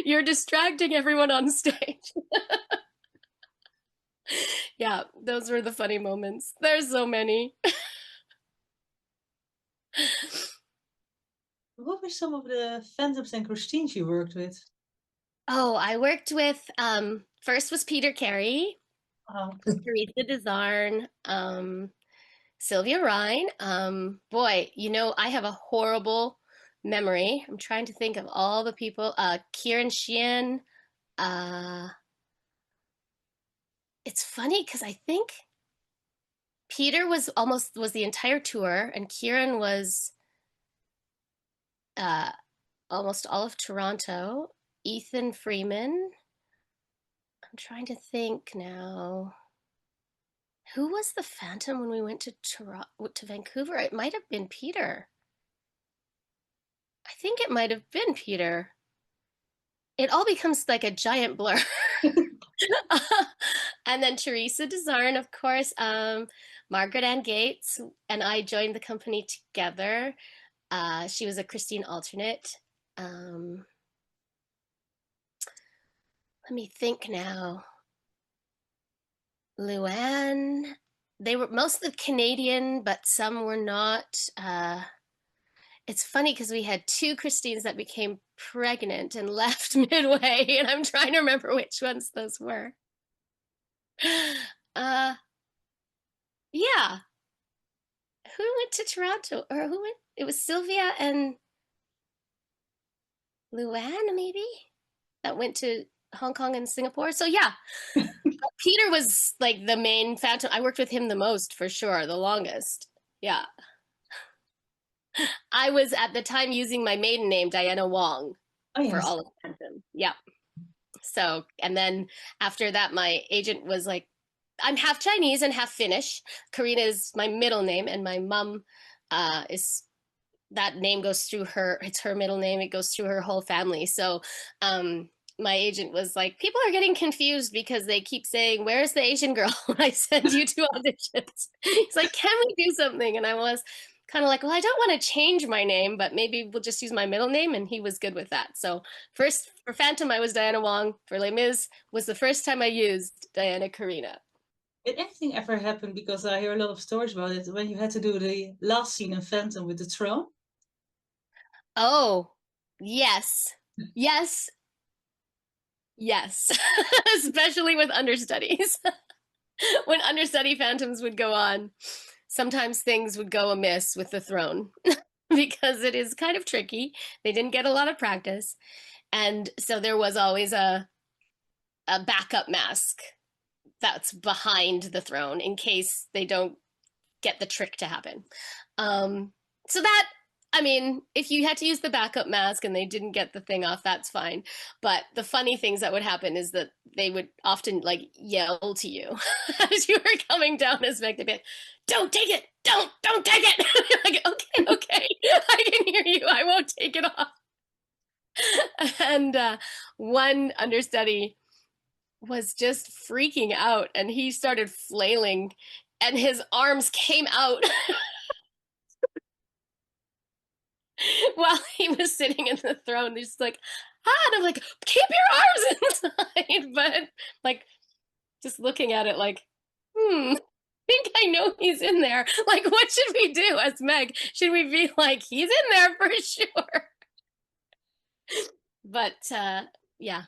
You're distracting everyone on stage. Yeah, those were the funny moments. There's so many. What were some of the Phantoms and Christines you worked with? Oh, I worked with, first was Peter Carey, Teresa Desarn, Sylvia Ryan. Boy, I have a horrible memory. I'm trying to think of all the people. Kieran Sheehan. It's funny because I think Peter was the entire tour, and Kieran was almost all of Toronto. Ethan Freeman. I'm trying to think now. Who was the Phantom when we went to Vancouver? It might have been Peter. I think it might have been Peter. It all becomes like a giant blur. And then Teresa Desarn, of course. Margaret Ann Gates and I joined the company together. She was a Christine alternate. Let me think now. Luann, they were mostly Canadian, but some were not. It's funny because we had two Christines that became pregnant and left midway, and I'm trying to remember which ones those were. Yeah. Who went to Toronto? Or who went? It was Sylvia and Luann, maybe, that went to Hong Kong and Singapore. So yeah, Peter was like the main Phantom. I worked with him the most, for sure, the longest. Yeah. I was at the time using my maiden name, Diana Wong, Oh for yes. all of Phantom. Yeah. So, and then after that, my agent was like, I'm half Chinese and half Finnish. Karina is my middle name, and my mom is that name goes through her. It's her middle name. It goes through her whole family. So, my agent was like, people are getting confused because they keep saying, "Where's the Asian girl?" when I send you to auditions. He's like, "Can we do something?" And I was kind of like, well, I don't want to change my name, but maybe we'll just use my middle name. And he was good with that. So first for Phantom, I was Diana Wong. For Les Mis was the first time I used Diana Kaarina. Did anything ever happen? Because I hear a lot of stories about it when you had to do the last scene in Phantom with the throne. Oh, yes. Yes. Yes. Especially with understudies. When understudy phantoms would go on, sometimes things would go amiss with the throne because it is kind of tricky. They didn't get a lot of practice. And so there was always a backup mask that's behind the throne in case they don't get the trick to happen. So that, I mean, if you had to use the backup mask and they didn't get the thing off, that's fine. But the funny things that would happen is that they would often like yell to you as you were coming down as Meg, they'd be like, don't take it, don't take it. Like, okay, I can hear you, I won't take it off. And one understudy was just freaking out and he started flailing and his arms came out while he was sitting in the throne. He's like, ah, and I'm like, keep your arms inside. But like, just looking at it like, I think I know he's in there. Like, what should we do as Meg? Should we be like, he's in there for sure? But yeah,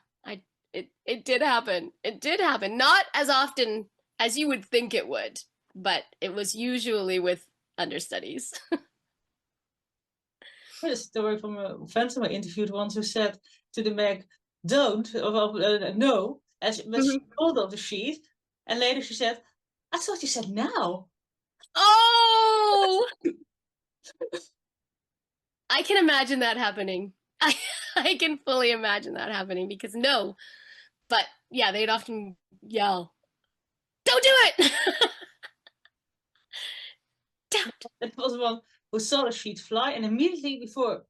it did happen. It did happen. Not as often as you would think it would, but it was usually with understudies. I heard a story from a Phantom I interviewed once who said to the Meg, don't, or no, but she pulled off the sheet. And later she said, I thought you said now. Oh! I can imagine that happening. I can fully imagine that happening because no, but yeah, they'd often yell, don't do it! Don't. It was one who saw the sheet fly, and immediately before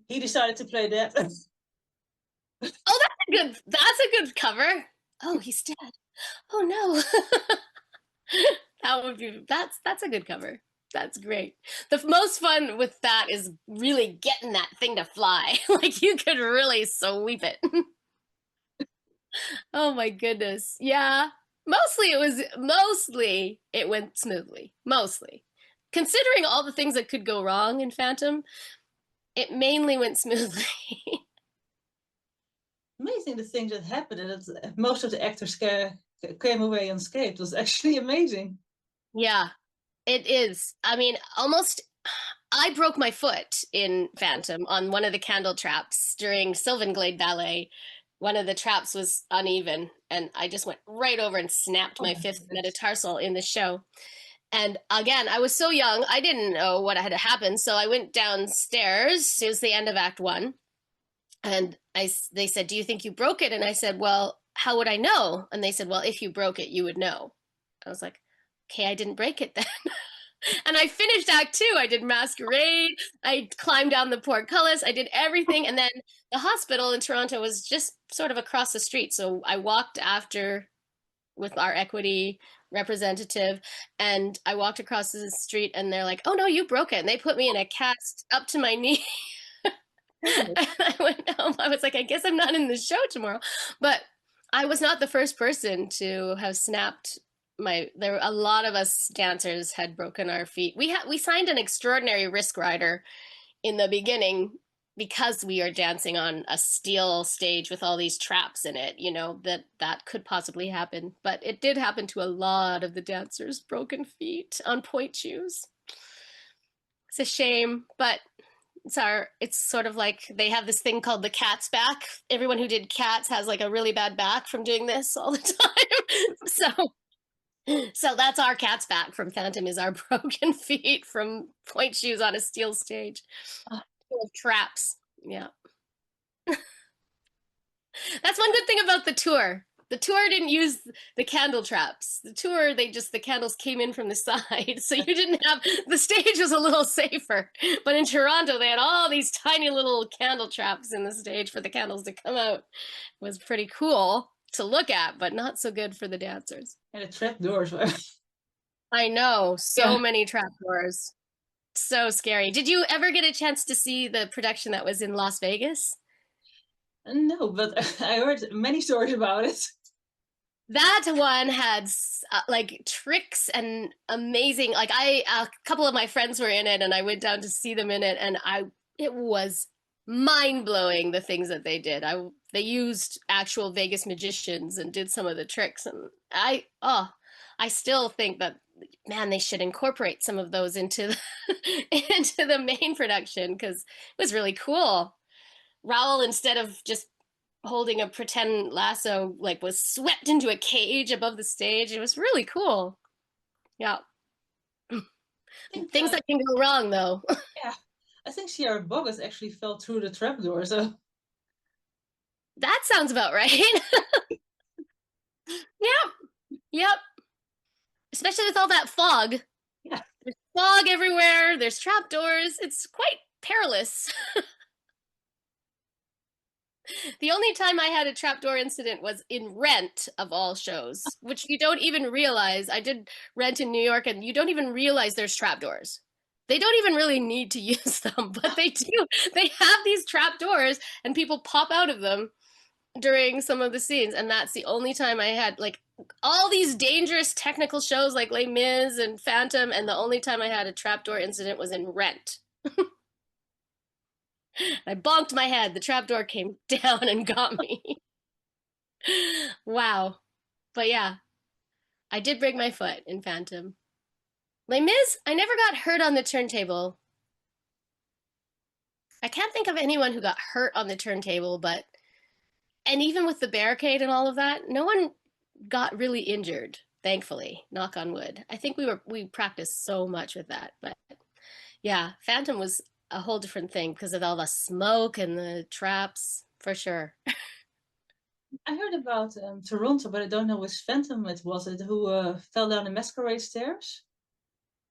he decided to play that. Oh, that's a good cover. Oh, he's dead. Oh no. That's a good cover. That's great. The most fun with that is really getting that thing to fly. Like you could really sweep it. Oh my goodness. Yeah. Mostly it went smoothly. Mostly. Considering all the things that could go wrong in Phantom, it mainly went smoothly. Amazing the things that happened, and that most of the actors came away unscathed. It was actually amazing. Yeah, it is. I mean, almost I broke my foot in Phantom on one of the candle traps during Sylvanglade Ballet. One of the traps was uneven, and I just went right over and snapped my fifth metatarsal in the show. And again, I was so young, I didn't know what had happened. So I went downstairs. It was the end of Act One. And they said, do you think you broke it? And I said, well, how would I know? And they said, well, if you broke it, you would know. I was like, okay, I didn't break it then. And I finished Act Two. I did Masquerade. I climbed down the portcullis. I did everything. And then the hospital in Toronto was just sort of across the street. So I walked after with our equity representative and I walked across the street and they're like, oh no, you broke it. And they put me in a cast up to my knee. And I went home. I was like, I guess I'm not in the show tomorrow. But I was not the first person to have snapped there were a lot of us dancers had broken our feet. We signed an extraordinary risk rider in the beginning because we are dancing on a steel stage with all these traps in it, you know, that could possibly happen. But it did happen to a lot of the dancers, broken feet on point shoes. It's a shame, but it's sort of like they have this thing called the cat's back. Everyone who did cats has like a really bad back from doing this all the time. So So that's our cat's back from Phantom, is our broken feet from point shoes on a steel stage full of traps. Yeah. That's one good thing about the tour. The tour didn't use the candle traps. The tour, the candles came in from the side. So you didn't have, the stage was a little safer. But in Toronto, they had all these tiny little candle traps in the stage for the candles to come out. It was pretty cool to look at, but not so good for the dancers. And the trapdoors were. I know, so Yeah. many trapdoors. So scary. Did you ever get a chance to see the production that was in Las Vegas? No, but I heard many stories about it. That one had like tricks and amazing, like a couple of my friends were in it and I went down to see them in it, and it was mind-blowing, the things that they did. They used actual Vegas magicians and did some of the tricks, and I still think that, man, they should incorporate some of those into into the main production, because it was really cool. Raoul, instead of just holding a pretend lasso, like was swept into a cage above the stage. It was really cool. Yeah. Things that can go wrong, though. Yeah, I think Sierra Boggess actually fell through the trapdoor. So That sounds about right. Yep. Yep. Especially with all that fog. yeah, There's fog everywhere. There's trapdoors. It's quite perilous. The only time I had a trapdoor incident was in Rent, of all shows, which you don't even realize. I did Rent in New York, and you don't even realize there's trapdoors. They don't even really need to use them, but they do. They have these trapdoors, and people pop out of them during some of the scenes, and that's the only time I had, like, all these dangerous technical shows like Les Mis and Phantom, and the only time I had a trapdoor incident was in Rent. I bonked my head. The trapdoor came down and got me. Wow. But yeah, I did break my foot in Phantom. Les Mis, I never got hurt on the turntable. I can't think of anyone who got hurt on the turntable, and even with the barricade and all of that, no one got really injured, thankfully, knock on wood. I think we practiced so much with that, but yeah, Phantom was a whole different thing because of all the smoke and the traps, for sure. I heard about Toronto, but I don't know which Phantom it was. It who fell down the masquerade stairs.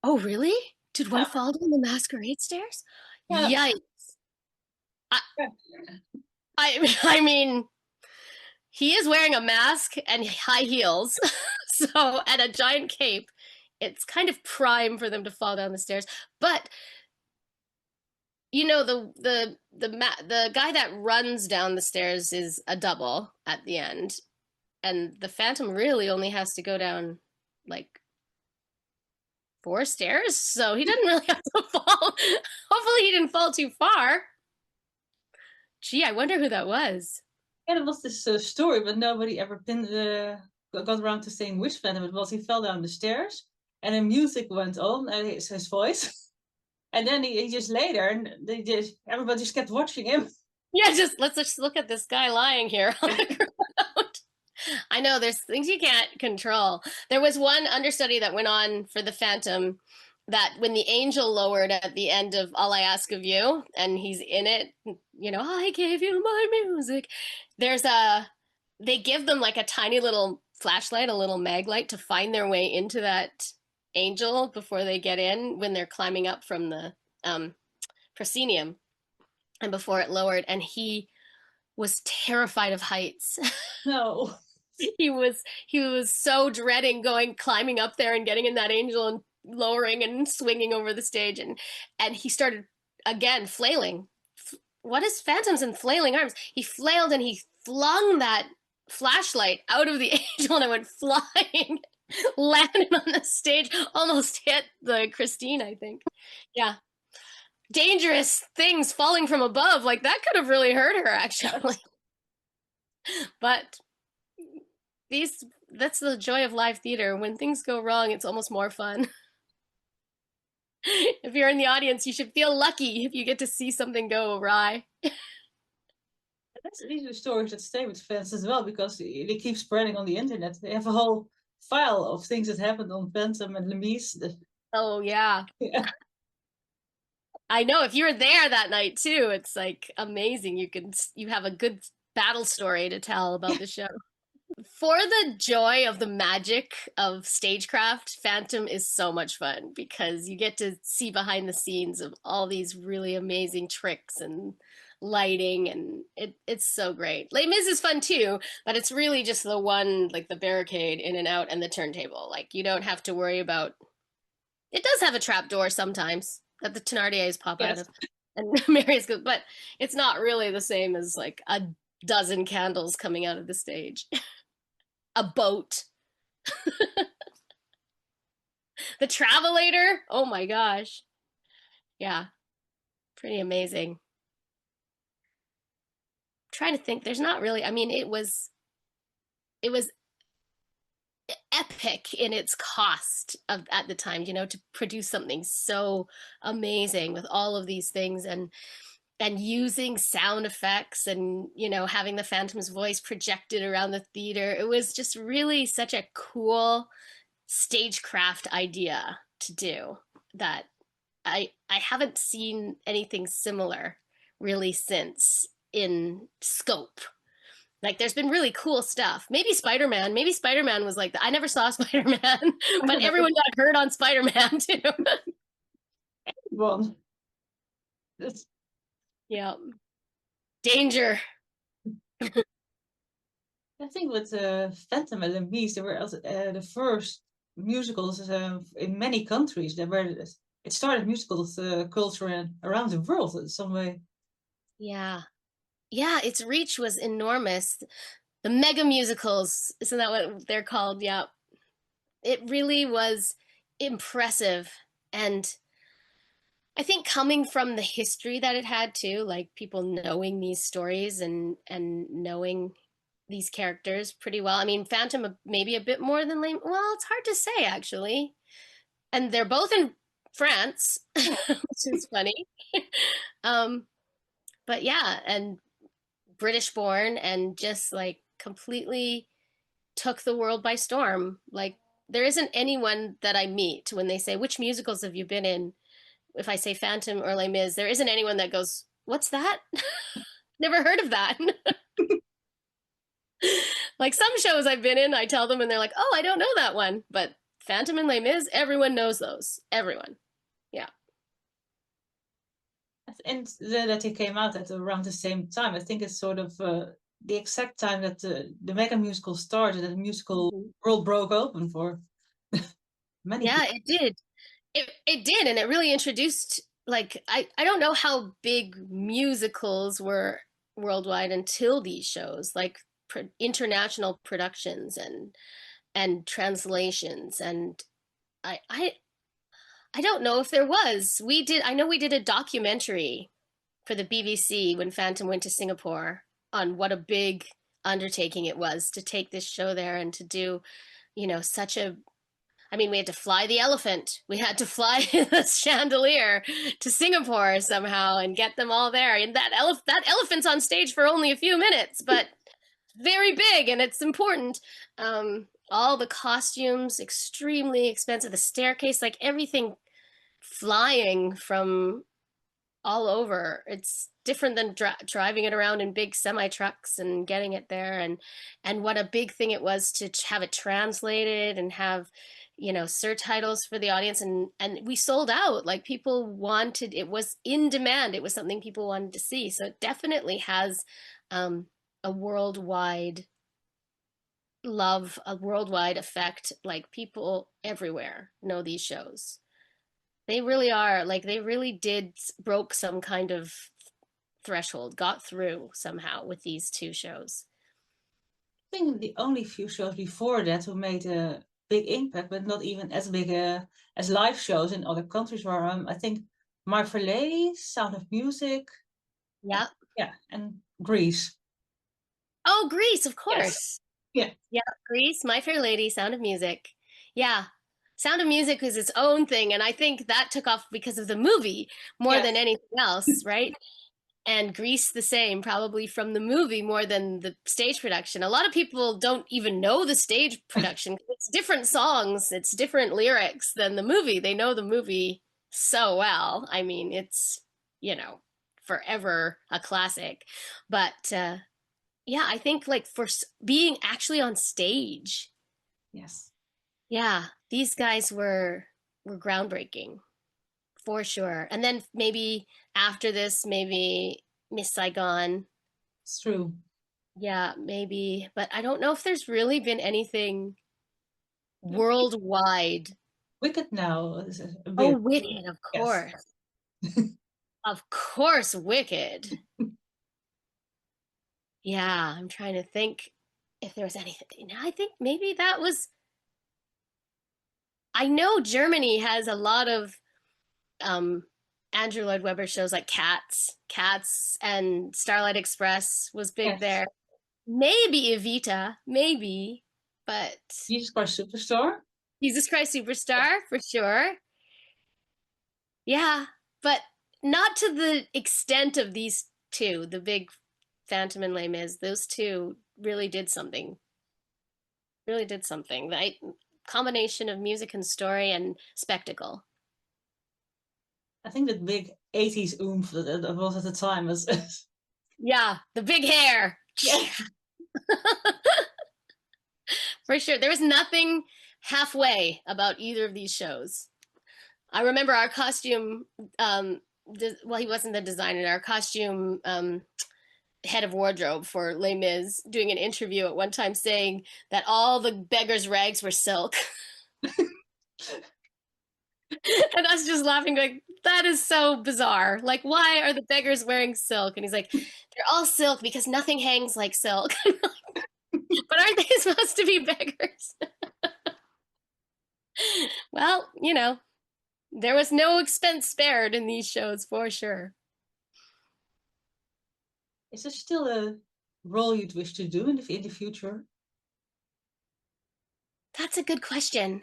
Oh, really? Did one Yeah, fall down the masquerade stairs? yeah. Yikes. I mean, he is wearing a mask and high heels, so, and a giant cape. It's kind of prime for them to fall down the stairs. But you know, the guy that runs down the stairs is a double at the end, and the Phantom really only has to go down like 4 stairs, so he didn't really have to fall. Hopefully he didn't fall too far. Gee, I wonder who that was. Yeah, it was this story, but nobody ever got around to saying which Phantom it was. He fell down the stairs, and the music went on, and his voice, and then he just lay there, and everybody just kept watching him. Yeah, let's just look at this guy lying here on the ground. I know there's things you can't control. There was one understudy that went on for the Phantom that when the angel lowered at the end of All I Ask of You, and he's in it, you know, I gave you my music. They give them like a tiny little flashlight, a little mag light to find their way into that angel before they get in when they're climbing up from the proscenium and before it lowered. And he was terrified of heights. No. He was so dreading climbing up there and getting in that angel and lowering and swinging over the stage, and he started again flailing. What is Phantoms and flailing arms? He flailed and he flung that flashlight out of the angel, and it went flying, landed on the stage, almost hit the Christine, I think. Yeah. Dangerous things falling from above, like that could have really hurt her, actually. But that's the joy of live theater. When things go wrong, it's almost more fun. If you're in the audience, you should feel lucky if you get to see something go awry. These are stories that stay with fans as well, because they keep spreading on the internet. They have a whole file of things that happened on Phantom and Lemise. Oh yeah. Yeah. I know if you were there that night too, it's like amazing. You have a good battle story to tell about the show. For the joy of the magic of stagecraft, Phantom is so much fun because you get to see behind the scenes of all these really amazing tricks and lighting, and it's so great. Les Mis is fun too, but it's really just the one, like the barricade in and out and the turntable. Like you don't have to worry about. It does have a trap door sometimes that the Thénardiers pop out of, and Marius goes, but it's not really the same as like a dozen candles coming out of the stage. A boat. The Travelator. Oh my gosh. Yeah. Pretty amazing. I'm trying to think. There's not really, I mean, it was epic in its cost at the time, to produce something so amazing with all of these things and using sound effects and having the Phantom's voice projected around the theater. It was just really such a cool stagecraft idea to do that I haven't seen anything similar really since in scope. Like there's been really cool stuff. Maybe Spider-Man was like that. I never saw Spider-Man, but everyone got hurt on Spider-Man too. Well, yeah. Danger. I think with Phantom and Lemise, they were the first musicals in many countries. It started musicals culture around the world in some way. Yeah. Yeah, its reach was enormous. The mega musicals, isn't that what they're called? Yeah. It really was impressive. And I think coming from the history that it had too, like people knowing these stories and knowing these characters pretty well. I mean, Phantom maybe a bit more than Lame. Well, it's hard to say actually. And they're both in France, which is funny. But yeah, and British born and just like completely took the world by storm. Like there isn't anyone that I meet when they say, which musicals have you been in? If I say Phantom or Les Mis, there isn't anyone that goes, what's that? Never heard of that. Like some shows I've been in, I tell them and they're like, oh, I don't know that one. But Phantom and Les Mis, everyone knows those. Everyone. Yeah. And that they came out at around the same time. I think it's sort of the exact time that the mega musical started, and the musical world broke open for many people. It did. It did, and it really introduced, like, I don't know how big musicals were worldwide until these shows, like international productions and translations, and I don't know if there was. I know we did a documentary for the BBC when Phantom went to Singapore on what a big undertaking it was to take this show there and to do, such a, I mean, we had to fly the elephant. We had to fly the chandelier to Singapore somehow and get them all there. And that elephant's on stage for only a few minutes, but very big and it's important. All the costumes, extremely expensive. The staircase, like everything flying from all over. It's different than driving it around in big semi trucks and getting it there, and what a big thing it was to have it translated and have surtitles for the audience, and we sold out. Like people wanted, it was in demand, it was something people wanted to see. So it definitely has a worldwide love, a worldwide effect. Like people everywhere know these shows. They really are, like, they really did broke some kind of threshold, got through somehow with these two shows. I think the only few shows before that who made a big impact, but not even as big as live shows in other countries were, I think, My Fair Lady, Sound of Music. Yeah. Yeah, and Grease. Oh, Grease, of course. Yes. Yeah, Grease, My Fair Lady, Sound of Music. Yeah. Sound of Music was its own thing, and I think that took off because of the movie more than anything else, right? and Grease the same, probably from the movie more than the stage production. A lot of people don't even know the stage production. It's different songs, it's different lyrics than the movie. They know the movie so well. I mean, it's, you know, forever a classic. But yeah, I think like for being actually on stage, Yes. yeah, these guys were groundbreaking for sure. And then maybe after this, maybe Miss Saigon. It's true. Yeah, maybe. But I don't know if there's really been anything Wicked, worldwide. Wicked now is a Oh, bit. Wicked, of Yes. course. Of course, Wicked. Yeah, I'm trying to think if there was anything. I think maybe that was. I know Germany has a lot of um, Andrew Lloyd Webber shows like Cats, and Starlight Express was big Yes. there. Maybe Evita, maybe, but Jesus Christ Superstar. Jesus Christ Superstar for sure. Yeah, but not to the extent of these two, the big Phantom and Les Mis. Those two really did something. Really did something. The combination of music and story and spectacle. I think that big 80s oomph that was at the time was. Yeah, the big hair. Yeah. For sure. There was nothing halfway about either of these shows. I remember our costume, well, he wasn't the designer, our costume head of wardrobe for Les Mis doing an interview at one time saying that all the beggars' rags were silk. And us just laughing, like, that is so bizarre. Like, why are the beggars wearing silk? And he's like, they're all silk because nothing hangs like silk. But aren't they supposed to be beggars? Well, you know, there was no expense spared in these shows for sure. Is there still a role you'd wish to do in the future? That's a good question.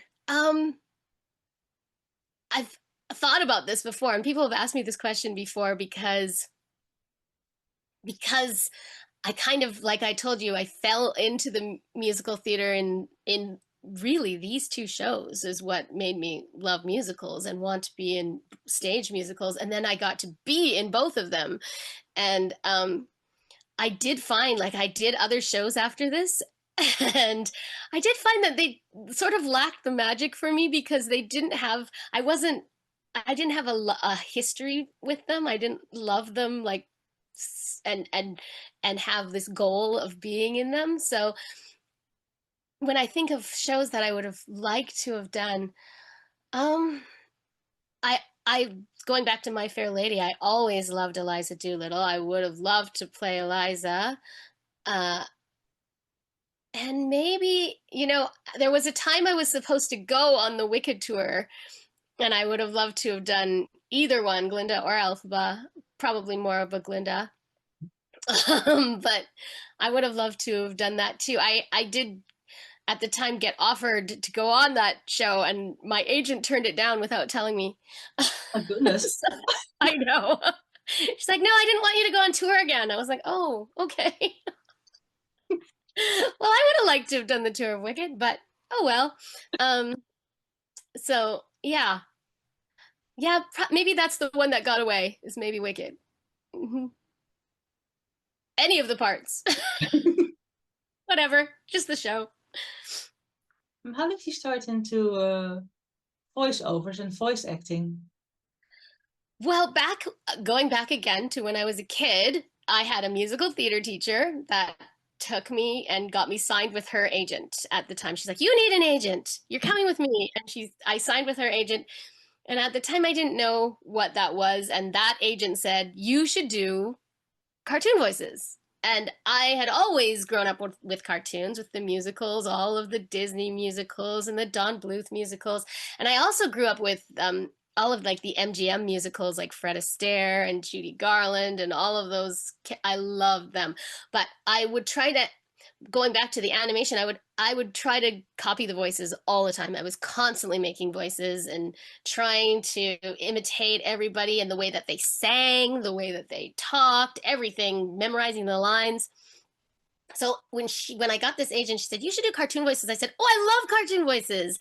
I've thought about this before, and people have asked me this question before because I kind of, like I told you, I fell into the musical theater in really these two shows is what made me love musicals and want to be in stage musicals, and then I got to be in both of them. And I did find, like, I did other shows after this, and I did find that they sort of lacked the magic for me because they didn't have, I didn't have a history with them. I didn't love them, like, and and have this goal of being in them. So when I think of shows that I would have liked to have done, um, I going back to My Fair Lady, I always loved Eliza Doolittle. I would have loved to play Eliza. Uh, and maybe, you know, there was a time I was supposed to go on the Wicked tour, and I would have loved to have done either one, Glinda or Elphaba, probably more of a Glinda. But I would have loved to have done that too. I did at the time get offered to go on that show, and my agent turned it down without telling me. My goodness. So, I know. She's like, no, I didn't want you to go on tour again. I was like, oh, okay. Well, I would have liked to have done the tour of Wicked, but oh well. Um, so yeah, yeah, maybe that's the one that got away. Is maybe Wicked. Mm-hmm. Any of the parts, whatever, just the show. How did you start into voiceovers and voice acting? Well, going back again to when I was a kid, I had a musical theater teacher that took me and got me signed with her agent at the time. She's like, "You need an agent. You're coming with me." And I signed with her agent. And at the time I didn't know what that was, and that agent said, "You should do cartoon voices." And I had always grown up with cartoons, with the musicals, all of the Disney musicals and the Don Bluth musicals. And I also grew up with all of like the MGM musicals, like Fred Astaire and Judy Garland and all of those. I loved them. But I would try to going back to the animation, I would try to copy the voices all the time. I was constantly making voices and trying to imitate everybody and the way that they sang, the way that they talked, everything, memorizing the lines. So when I got this agent, she said, "You should do cartoon voices." I said, "Oh, I love cartoon voices."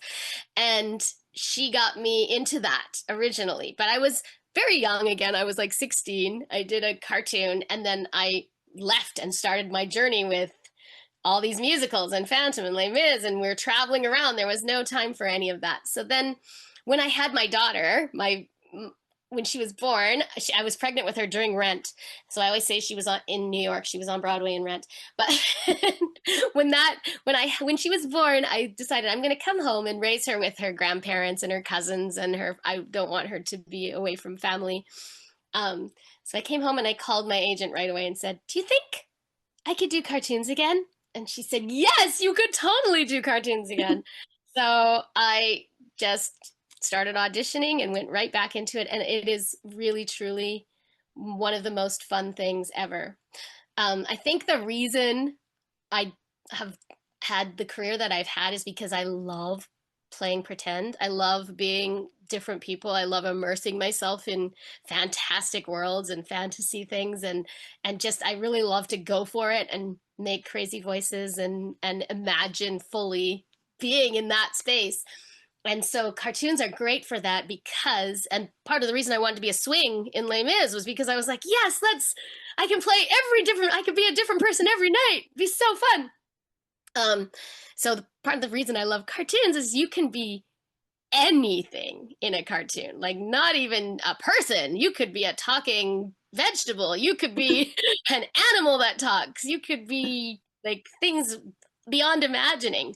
And she got me into that originally. But I was very young again. I was like 16. I did a cartoon and then I left and started my journey with all these musicals and Phantom and Les Mis, and we're traveling around. There was no time for any of that. So then when I had my daughter, when she was born, I was pregnant with her during Rent. So I always say she was in New York. She was on Broadway in Rent. But when she was born, I decided I'm going to come home and raise her with her grandparents and her cousins and her. I don't want her to be away from family. So I came home and I called my agent right away and said, "Do you think I could do cartoons again?" And she said, "Yes, you could totally do cartoons again." So I just started auditioning and went right back into it. And it is really, truly one of the most fun things ever. I think the reason I have had the career that I've had is because I love playing pretend. I love being different people. I love immersing myself in fantastic worlds and fantasy things, and just I really love to go for it and make crazy voices and imagine fully being in that space. And so cartoons are great for that because, and part of the reason I wanted to be a swing in Les Mis was because I was like, yes, I can play I could be a different person every night. It'd be so fun. So part of the reason I love cartoons is you can be anything in a cartoon, like not even a person. You could be a talking vegetable. You could be an animal that talks. You could be like things beyond imagining.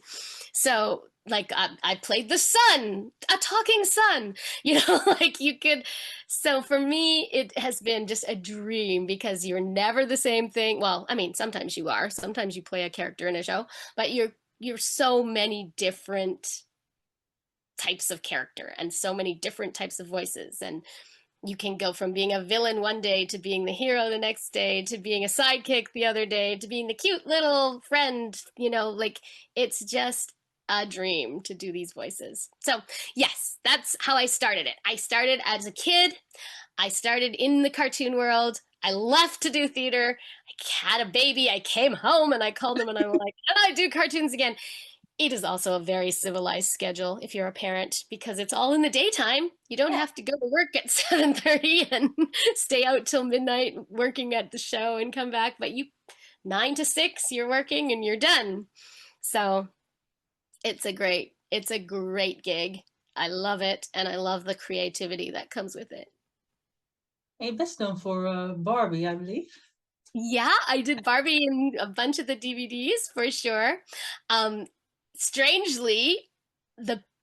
So like I played the sun, a talking sun, like you could. So for me, it has been just a dream because you're never the same thing. Well, I mean, sometimes you are. Sometimes you play a character in a show, but you're so many different types of character and so many different types of voices, and you can go from being a villain one day to being the hero the next day to being a sidekick the other day to being the cute little friend, like it's just a dream to do these voices. So yes, that's how I started it. I started as a kid. I started in the cartoon world. I left to do theater. I had a baby. I came home and I called them and I'm like, and I do cartoons again. It is also a very civilized schedule if you're a parent because it's all in the daytime. You don't have to go to work at 7:30 and stay out till midnight working at the show and come back. But 9 to 6, you're working and you're done. So it's a great gig. I love it, and I love the creativity that comes with it. You're best known for Barbie, I believe. Yeah, I did Barbie in a bunch of the DVDs for sure. Strangely,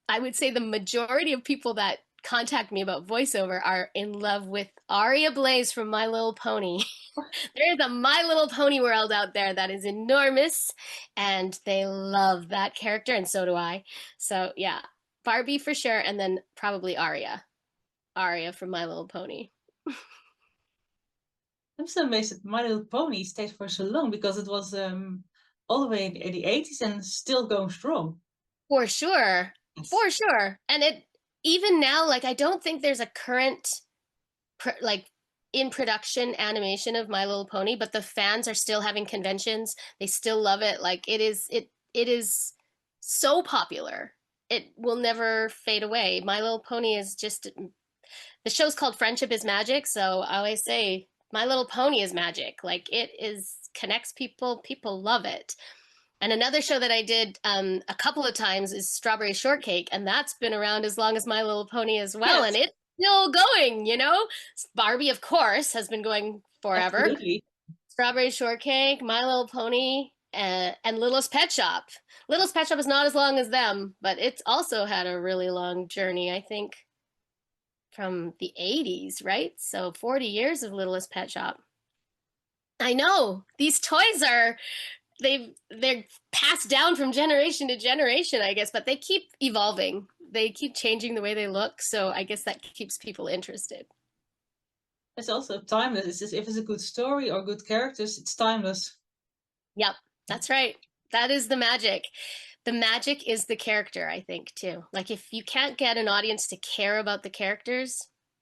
I would say the majority of people that contact me about voiceover are in love with Aria Blaze from My Little Pony. There's a My Little Pony world out there that is enormous, and they love that character, and so do I. So yeah, Barbie for sure, and then probably Aria from My Little Pony. I'm still amazed that My Little Pony stayed for so long because it was all the way in the 80s and still going strong. For sure. Yes. For sure. And it even now, like I don't think there's a current like in production animation of My Little Pony, but the fans are still having conventions. They still love it. Like it is so popular. It will never fade away. My Little Pony is just the show's called Friendship is Magic, so I always say My Little Pony is magic. Like it is connects people. People love it. And another show that I did a couple of times is Strawberry Shortcake, and that's been around as long as My Little Pony as well, yes. And it's still going. Barbie, of course, has been going forever. Absolutely. Strawberry Shortcake, My Little Pony, and Littlest Pet Shop. Littlest Pet Shop is not as long as them, but it's also had a really long journey, I think, from the 80s, right? So 40 years of Littlest Pet Shop. I know, these toys are... they're passed down from generation to generation, I guess, but they keep evolving. They keep changing the way they look, so I guess that keeps people interested. It's also timeless. If it's a good story or good characters, it's timeless. Yep, that's right. That is the magic. The magic is the character, I think, too. Like if you can't get an audience to care about the characters,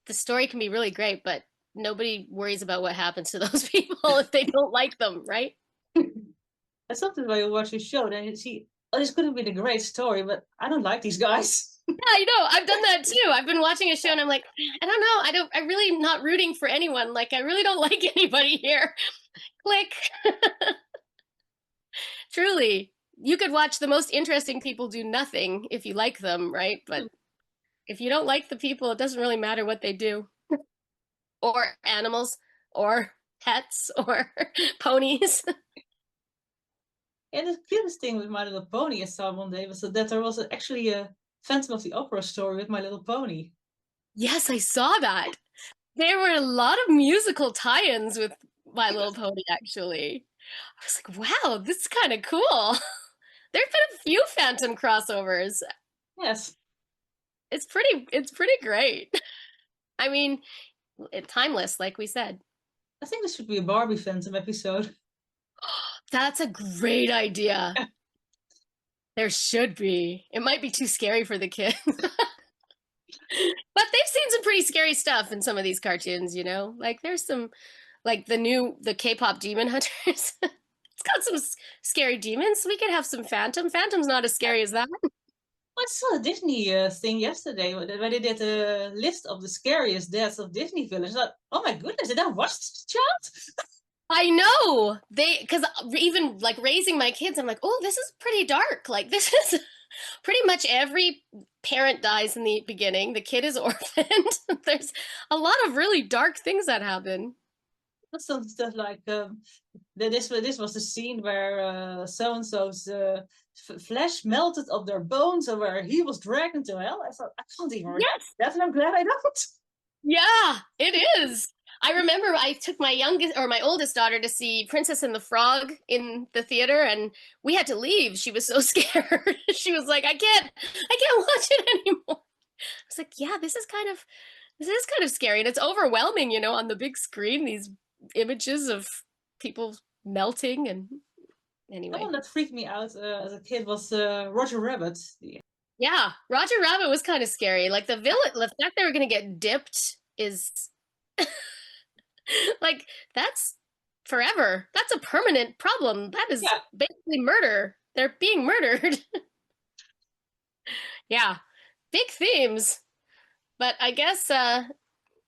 the story can be really great, but nobody worries about what happens to those people if they don't like them, right? And sometimes when you watch a show, then you see, oh, this could have been a great story, but I don't like these guys. Yeah, I know. I've done that too. I've been watching a show and I'm like, I don't know. I'm really not rooting for anyone. Like I really don't like anybody here. Click. Truly. You could watch the most interesting people do nothing if you like them, right? But if you don't like the people, it doesn't really matter what they do. Or animals, or pets, or ponies. And the cutest thing with My Little Pony I saw one day was that there was actually a Phantom of the Opera story with My Little Pony. Yes, I saw that. There were a lot of musical tie-ins with My Little Pony, actually. I was like, wow, this is kind of cool. There've been a few Phantom crossovers. Yes. It's pretty great. I mean, timeless, like we said. I think this should be a Barbie Phantom episode. That's a great idea. There should be. It might be too scary for the kids. But they've seen some pretty scary stuff in some of these cartoons, you know? Like there's some like the K-pop Demon Hunters. It's got some scary demons. We could have some Phantom. Phantom's not as scary as that. I saw a Disney thing yesterday where they did a list of the scariest deaths of Disney villains. I thought, oh my goodness, did I watch this child? I know. Because even like raising my kids, I'm like, oh, this is pretty dark. Like this is pretty much every parent dies in the beginning. The kid is orphaned. There's a lot of really dark things that happen. Some stuff like this was the scene where so and so's flesh melted of their bones, or where he was dragged into hell. I thought I can't even read that, and I'm glad I don't. Yeah, it is. I remember I took my oldest daughter to see Princess and the Frog in the theater, and we had to leave. She was so scared. She was like, I can't watch it anymore. I was like, yeah, this is kind of scary, and it's overwhelming, you know, on the big screen, these images of people melting. And anyway, The one that freaked me out as a kid was Roger Rabbit. yeah, Roger Rabbit was kind of scary. Like the fact they were gonna get dipped is like that's forever. That's a permanent problem. That is basically murder. They're being murdered. Yeah, big themes. But I guess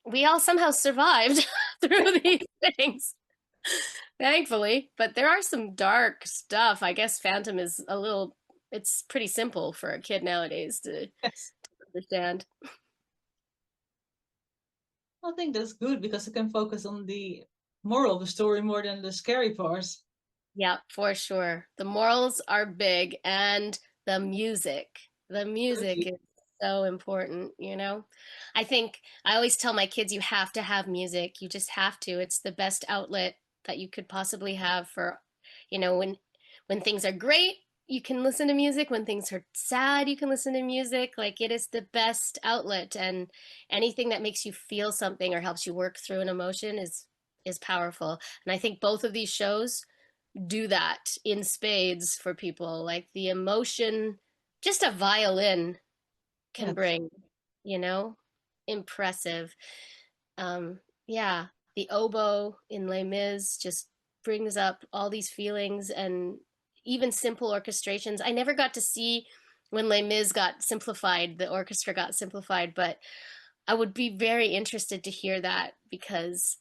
we all somehow survived through these things, thankfully. But there are some dark stuff. I guess Phantom is it's pretty simple for a kid nowadays to understand. I think that's good because I can focus on the moral of the story more than the scary parts. Yeah, for sure. The morals are big, and the music. The music is so important, you know? I think I always tell my kids you have to have music. You just have to. It's the best outlet that you could possibly have for, you know, when things are great, you can listen to music. When things are sad, you can listen to music. Like it is the best outlet, and anything that makes you feel something or helps you work through an emotion is powerful. And I think both of these shows do that in spades for people. Like the emotion, just a violin can bring, you know, impressive. Yeah, the oboe in Les Mis just brings up all these feelings, and even simple orchestrations. I never got to see when Les Mis got simplified, the orchestra got simplified, but I would be very interested to hear that, because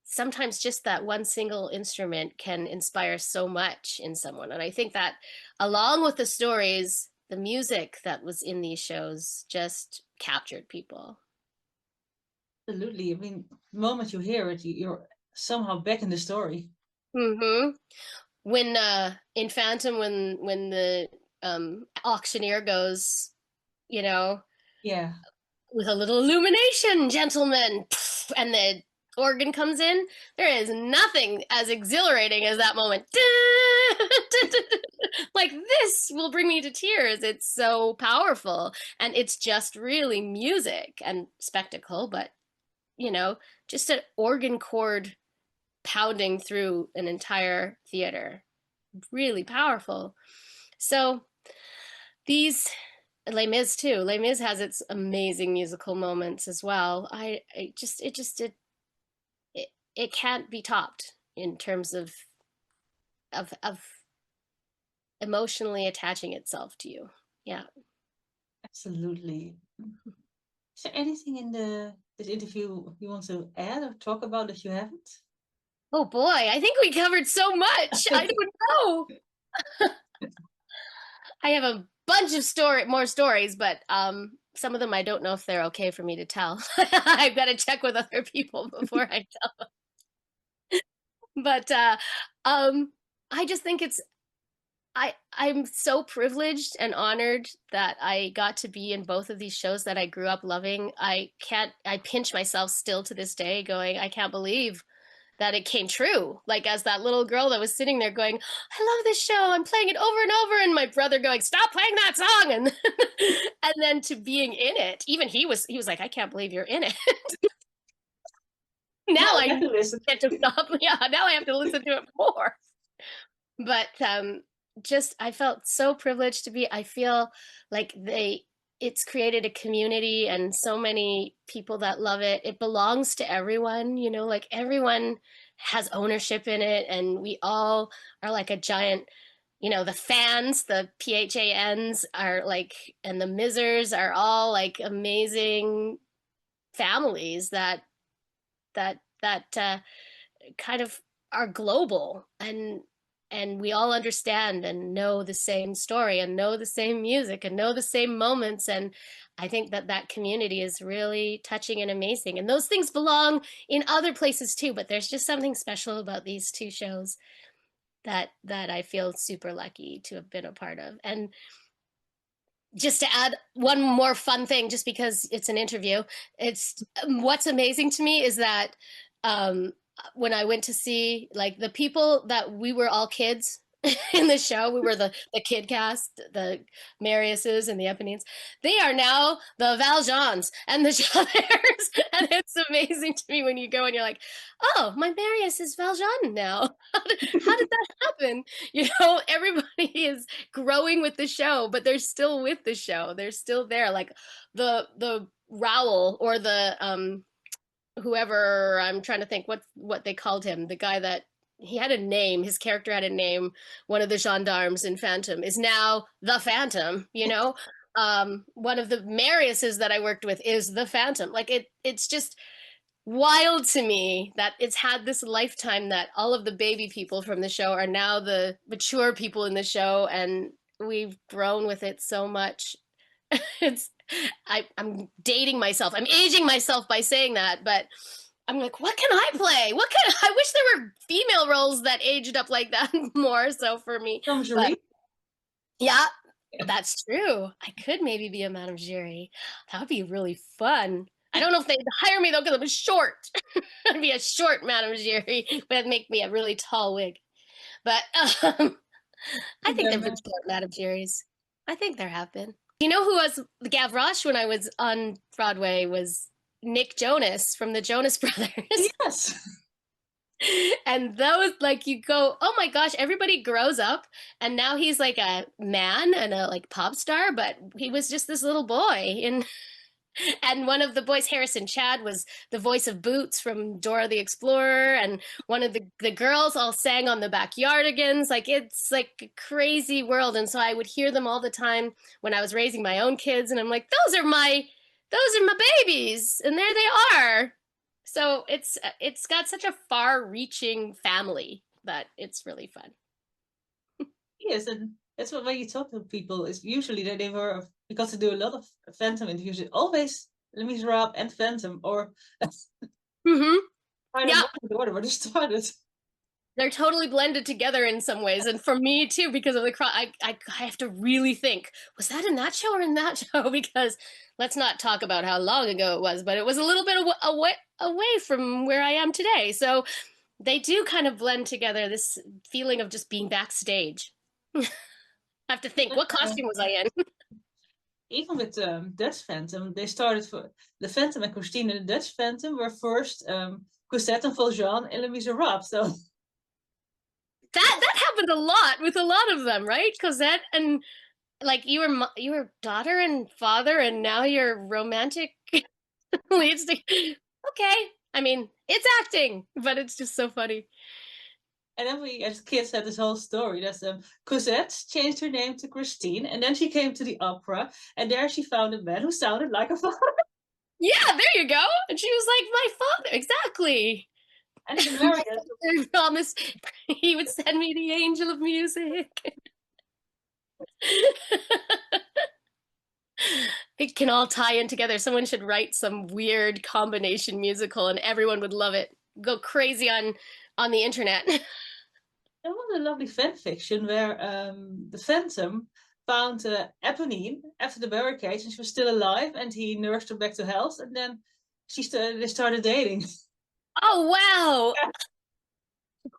sometimes just that one single instrument can inspire so much in someone. And I think that along with the stories, the music that was in these shows just captured people. Absolutely. I mean, the moment you hear it, you're somehow back in the story. Mm-hmm. When in Phantom, when the auctioneer goes, you know, with a little illumination, gentlemen, and the organ comes in, there is nothing as exhilarating as that moment. Like this will bring me to tears. It's so powerful, and it's just really music and spectacle, but you know, just an organ chord pounding through an entire theater. really powerful. So these Les Mis too. Les Mis has its amazing musical moments as well. It, it can't be topped in terms of emotionally attaching itself to you. Yeah. Absolutely. Is there anything in this interview you want to add or talk about that you haven't? Oh boy, I think we covered so much. I don't know. I have a bunch of more stories, but some of them I don't know if they're okay for me to tell. I've got to check with other people before I tell. But I just think I'm so privileged and honored that I got to be in both of these shows that I grew up loving. I pinch myself still to this day going, I can't believe that it came true. Like as that little girl that was sitting there going, I love this show. I'm playing it over and over. And my brother going, stop playing that song. And and then to being in it, even he was like, I can't believe you're in it. Now I have to listen. Get to stop. Yeah, now I have to listen to it more. But just I felt so privileged to be. I feel like it's created a community and so many people that love it. It belongs to everyone, you know, like everyone has ownership in it, and we all are like a giant, you know, the fans, the PHANs are like, and the Mizzers are all like amazing families that kind of are global, and we all understand and know the same story and know the same music and know the same moments. And I think that community is really touching and amazing, and those things belong in other places too, but there's just something special about these two shows that I feel super lucky to have been a part of. And just to add one more fun thing, just because it's an interview, it's what's amazing to me is that when I went to see like the people that we were all kids in the show, we were the kid cast, the Mariuses and the Eponines. They are now the Valjeans and the Javers, and it's amazing to me when you go and you're like, oh, my Marius is Valjean now. How did that happen? You know, everybody is growing with the show, but they're still with the show. They're still there. Like the Raoul or the whoever, I'm trying to think what they called him, the guy that he had a name, his character had a name, one of the gendarmes in Phantom is now the Phantom, you know. One of the Mariuses that I worked with is the Phantom. Like it's just wild to me that it's had this lifetime, that all of the baby people from the show are now the mature people in the show, and we've grown with it so much. It's I'm dating myself. I'm aging myself by saying that, but I'm like, what can I play? I wish there were female roles that aged up like that more so for me. But, yeah, that's true. I could maybe be a Madame Giry. That would be really fun. I don't know if they'd hire me though because I'm short. I'd be a short Madame Giry, but it'd make me a really tall wig. But I think there've been short Madame Giry's. I think there have been. You know who was Gavroche when I was on Broadway was Nick Jonas from the Jonas Brothers. Yes. And those, like, you go, oh my gosh, everybody grows up, and now he's like a man and a like pop star, but he was just this little boy. And one of the boys, Harrison Chad, was the voice of Boots from Dora the Explorer, and one of the girls all sang on the Backyardigans. Like, it's like a crazy world. And so I would hear them all the time when I was raising my own kids, and I'm like, those are my babies, and there they are. So it's got such a far-reaching family that it's really fun. Yes, and that's what when you talk to people, is usually that they were, because I do a lot of Phantom interviews, it's always Les Miserables and Phantom, or Mm-hmm. I don't know the order where they started. They're totally blended together in some ways, and for me too, because of the I have to really think, was that in that show or in that show? Because let's not talk about how long ago it was, but it was a little bit away from where I am today. So they do kind of blend together, this feeling of just being backstage. I have to think, what costume was I in? Even with Dutch Phantom, they started for the Phantom and Christine and the Dutch Phantom were first Cosette and Valjean and Les Miserables. So that happened happens a lot with a lot of them, right? Cosette and like you were daughter and father, and now you're romantic leads to. Okay, I mean it's acting, but it's just so funny. And then we, as kids, had this whole story that Cosette changed her name to Christine, and then she came to the opera, and there she found a man who sounded like a father. Yeah, there you go. And she was like, my father, exactly. And in America, I promised he would send me the angel of music. It can all tie in together. Someone should write some weird combination musical and everyone would love it. Go crazy on the internet. there was a lovely fan fiction where the Phantom found Eponine after the barricades, and she was still alive, and he nursed her back to health, and then they started dating. Oh, wow.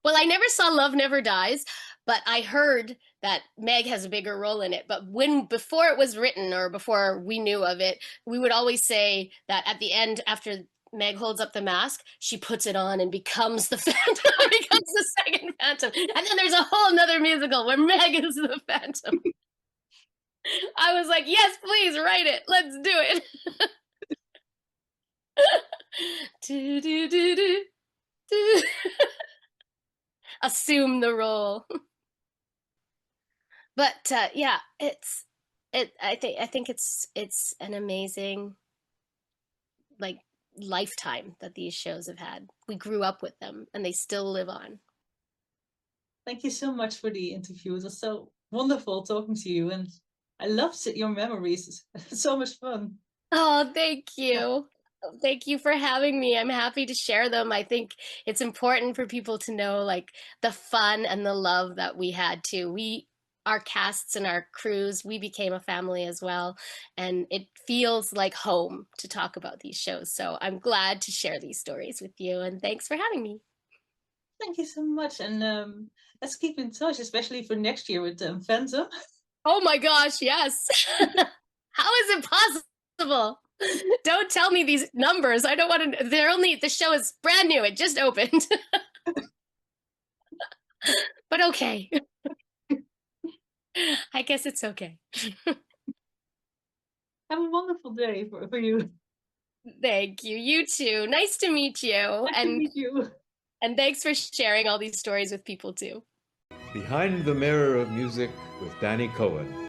Well, I never saw Love Never Dies, but I heard that Meg has a bigger role in it. But before it was written or before we knew of it, we would always say that at the end, after Meg holds up the mask, she puts it on and becomes the Phantom, becomes the second Phantom. And then there's a whole nother musical where Meg is the Phantom. I was like, yes, please write it. Let's do it. do, do, do, do, do. Assume the role. But yeah, I think it's an amazing like lifetime that these shows have had. We grew up with them and they still live on. Thank you so much for the interview. It was so wonderful talking to you, and I love your memories. It's so much fun. Oh, thank you. Thank you for having me. I'm happy to share them. I think it's important for people to know like the fun and the love that we had too. Our casts and our crews, we became a family as well. And it feels like home to talk about these shows. So I'm glad to share these stories with you. And thanks for having me. Thank you so much. And let's keep in touch, especially for next year with Phantom. Oh my gosh, yes. How is it possible? Don't tell me these numbers. I don't want to. The show is brand new. It just opened. But okay. I guess it's okay. Have a wonderful day for you. Thank you. You too. Nice to meet you. Nice to meet you. And thanks for sharing all these stories with people too. Behind the Mirror of Music with Dannii Cohen.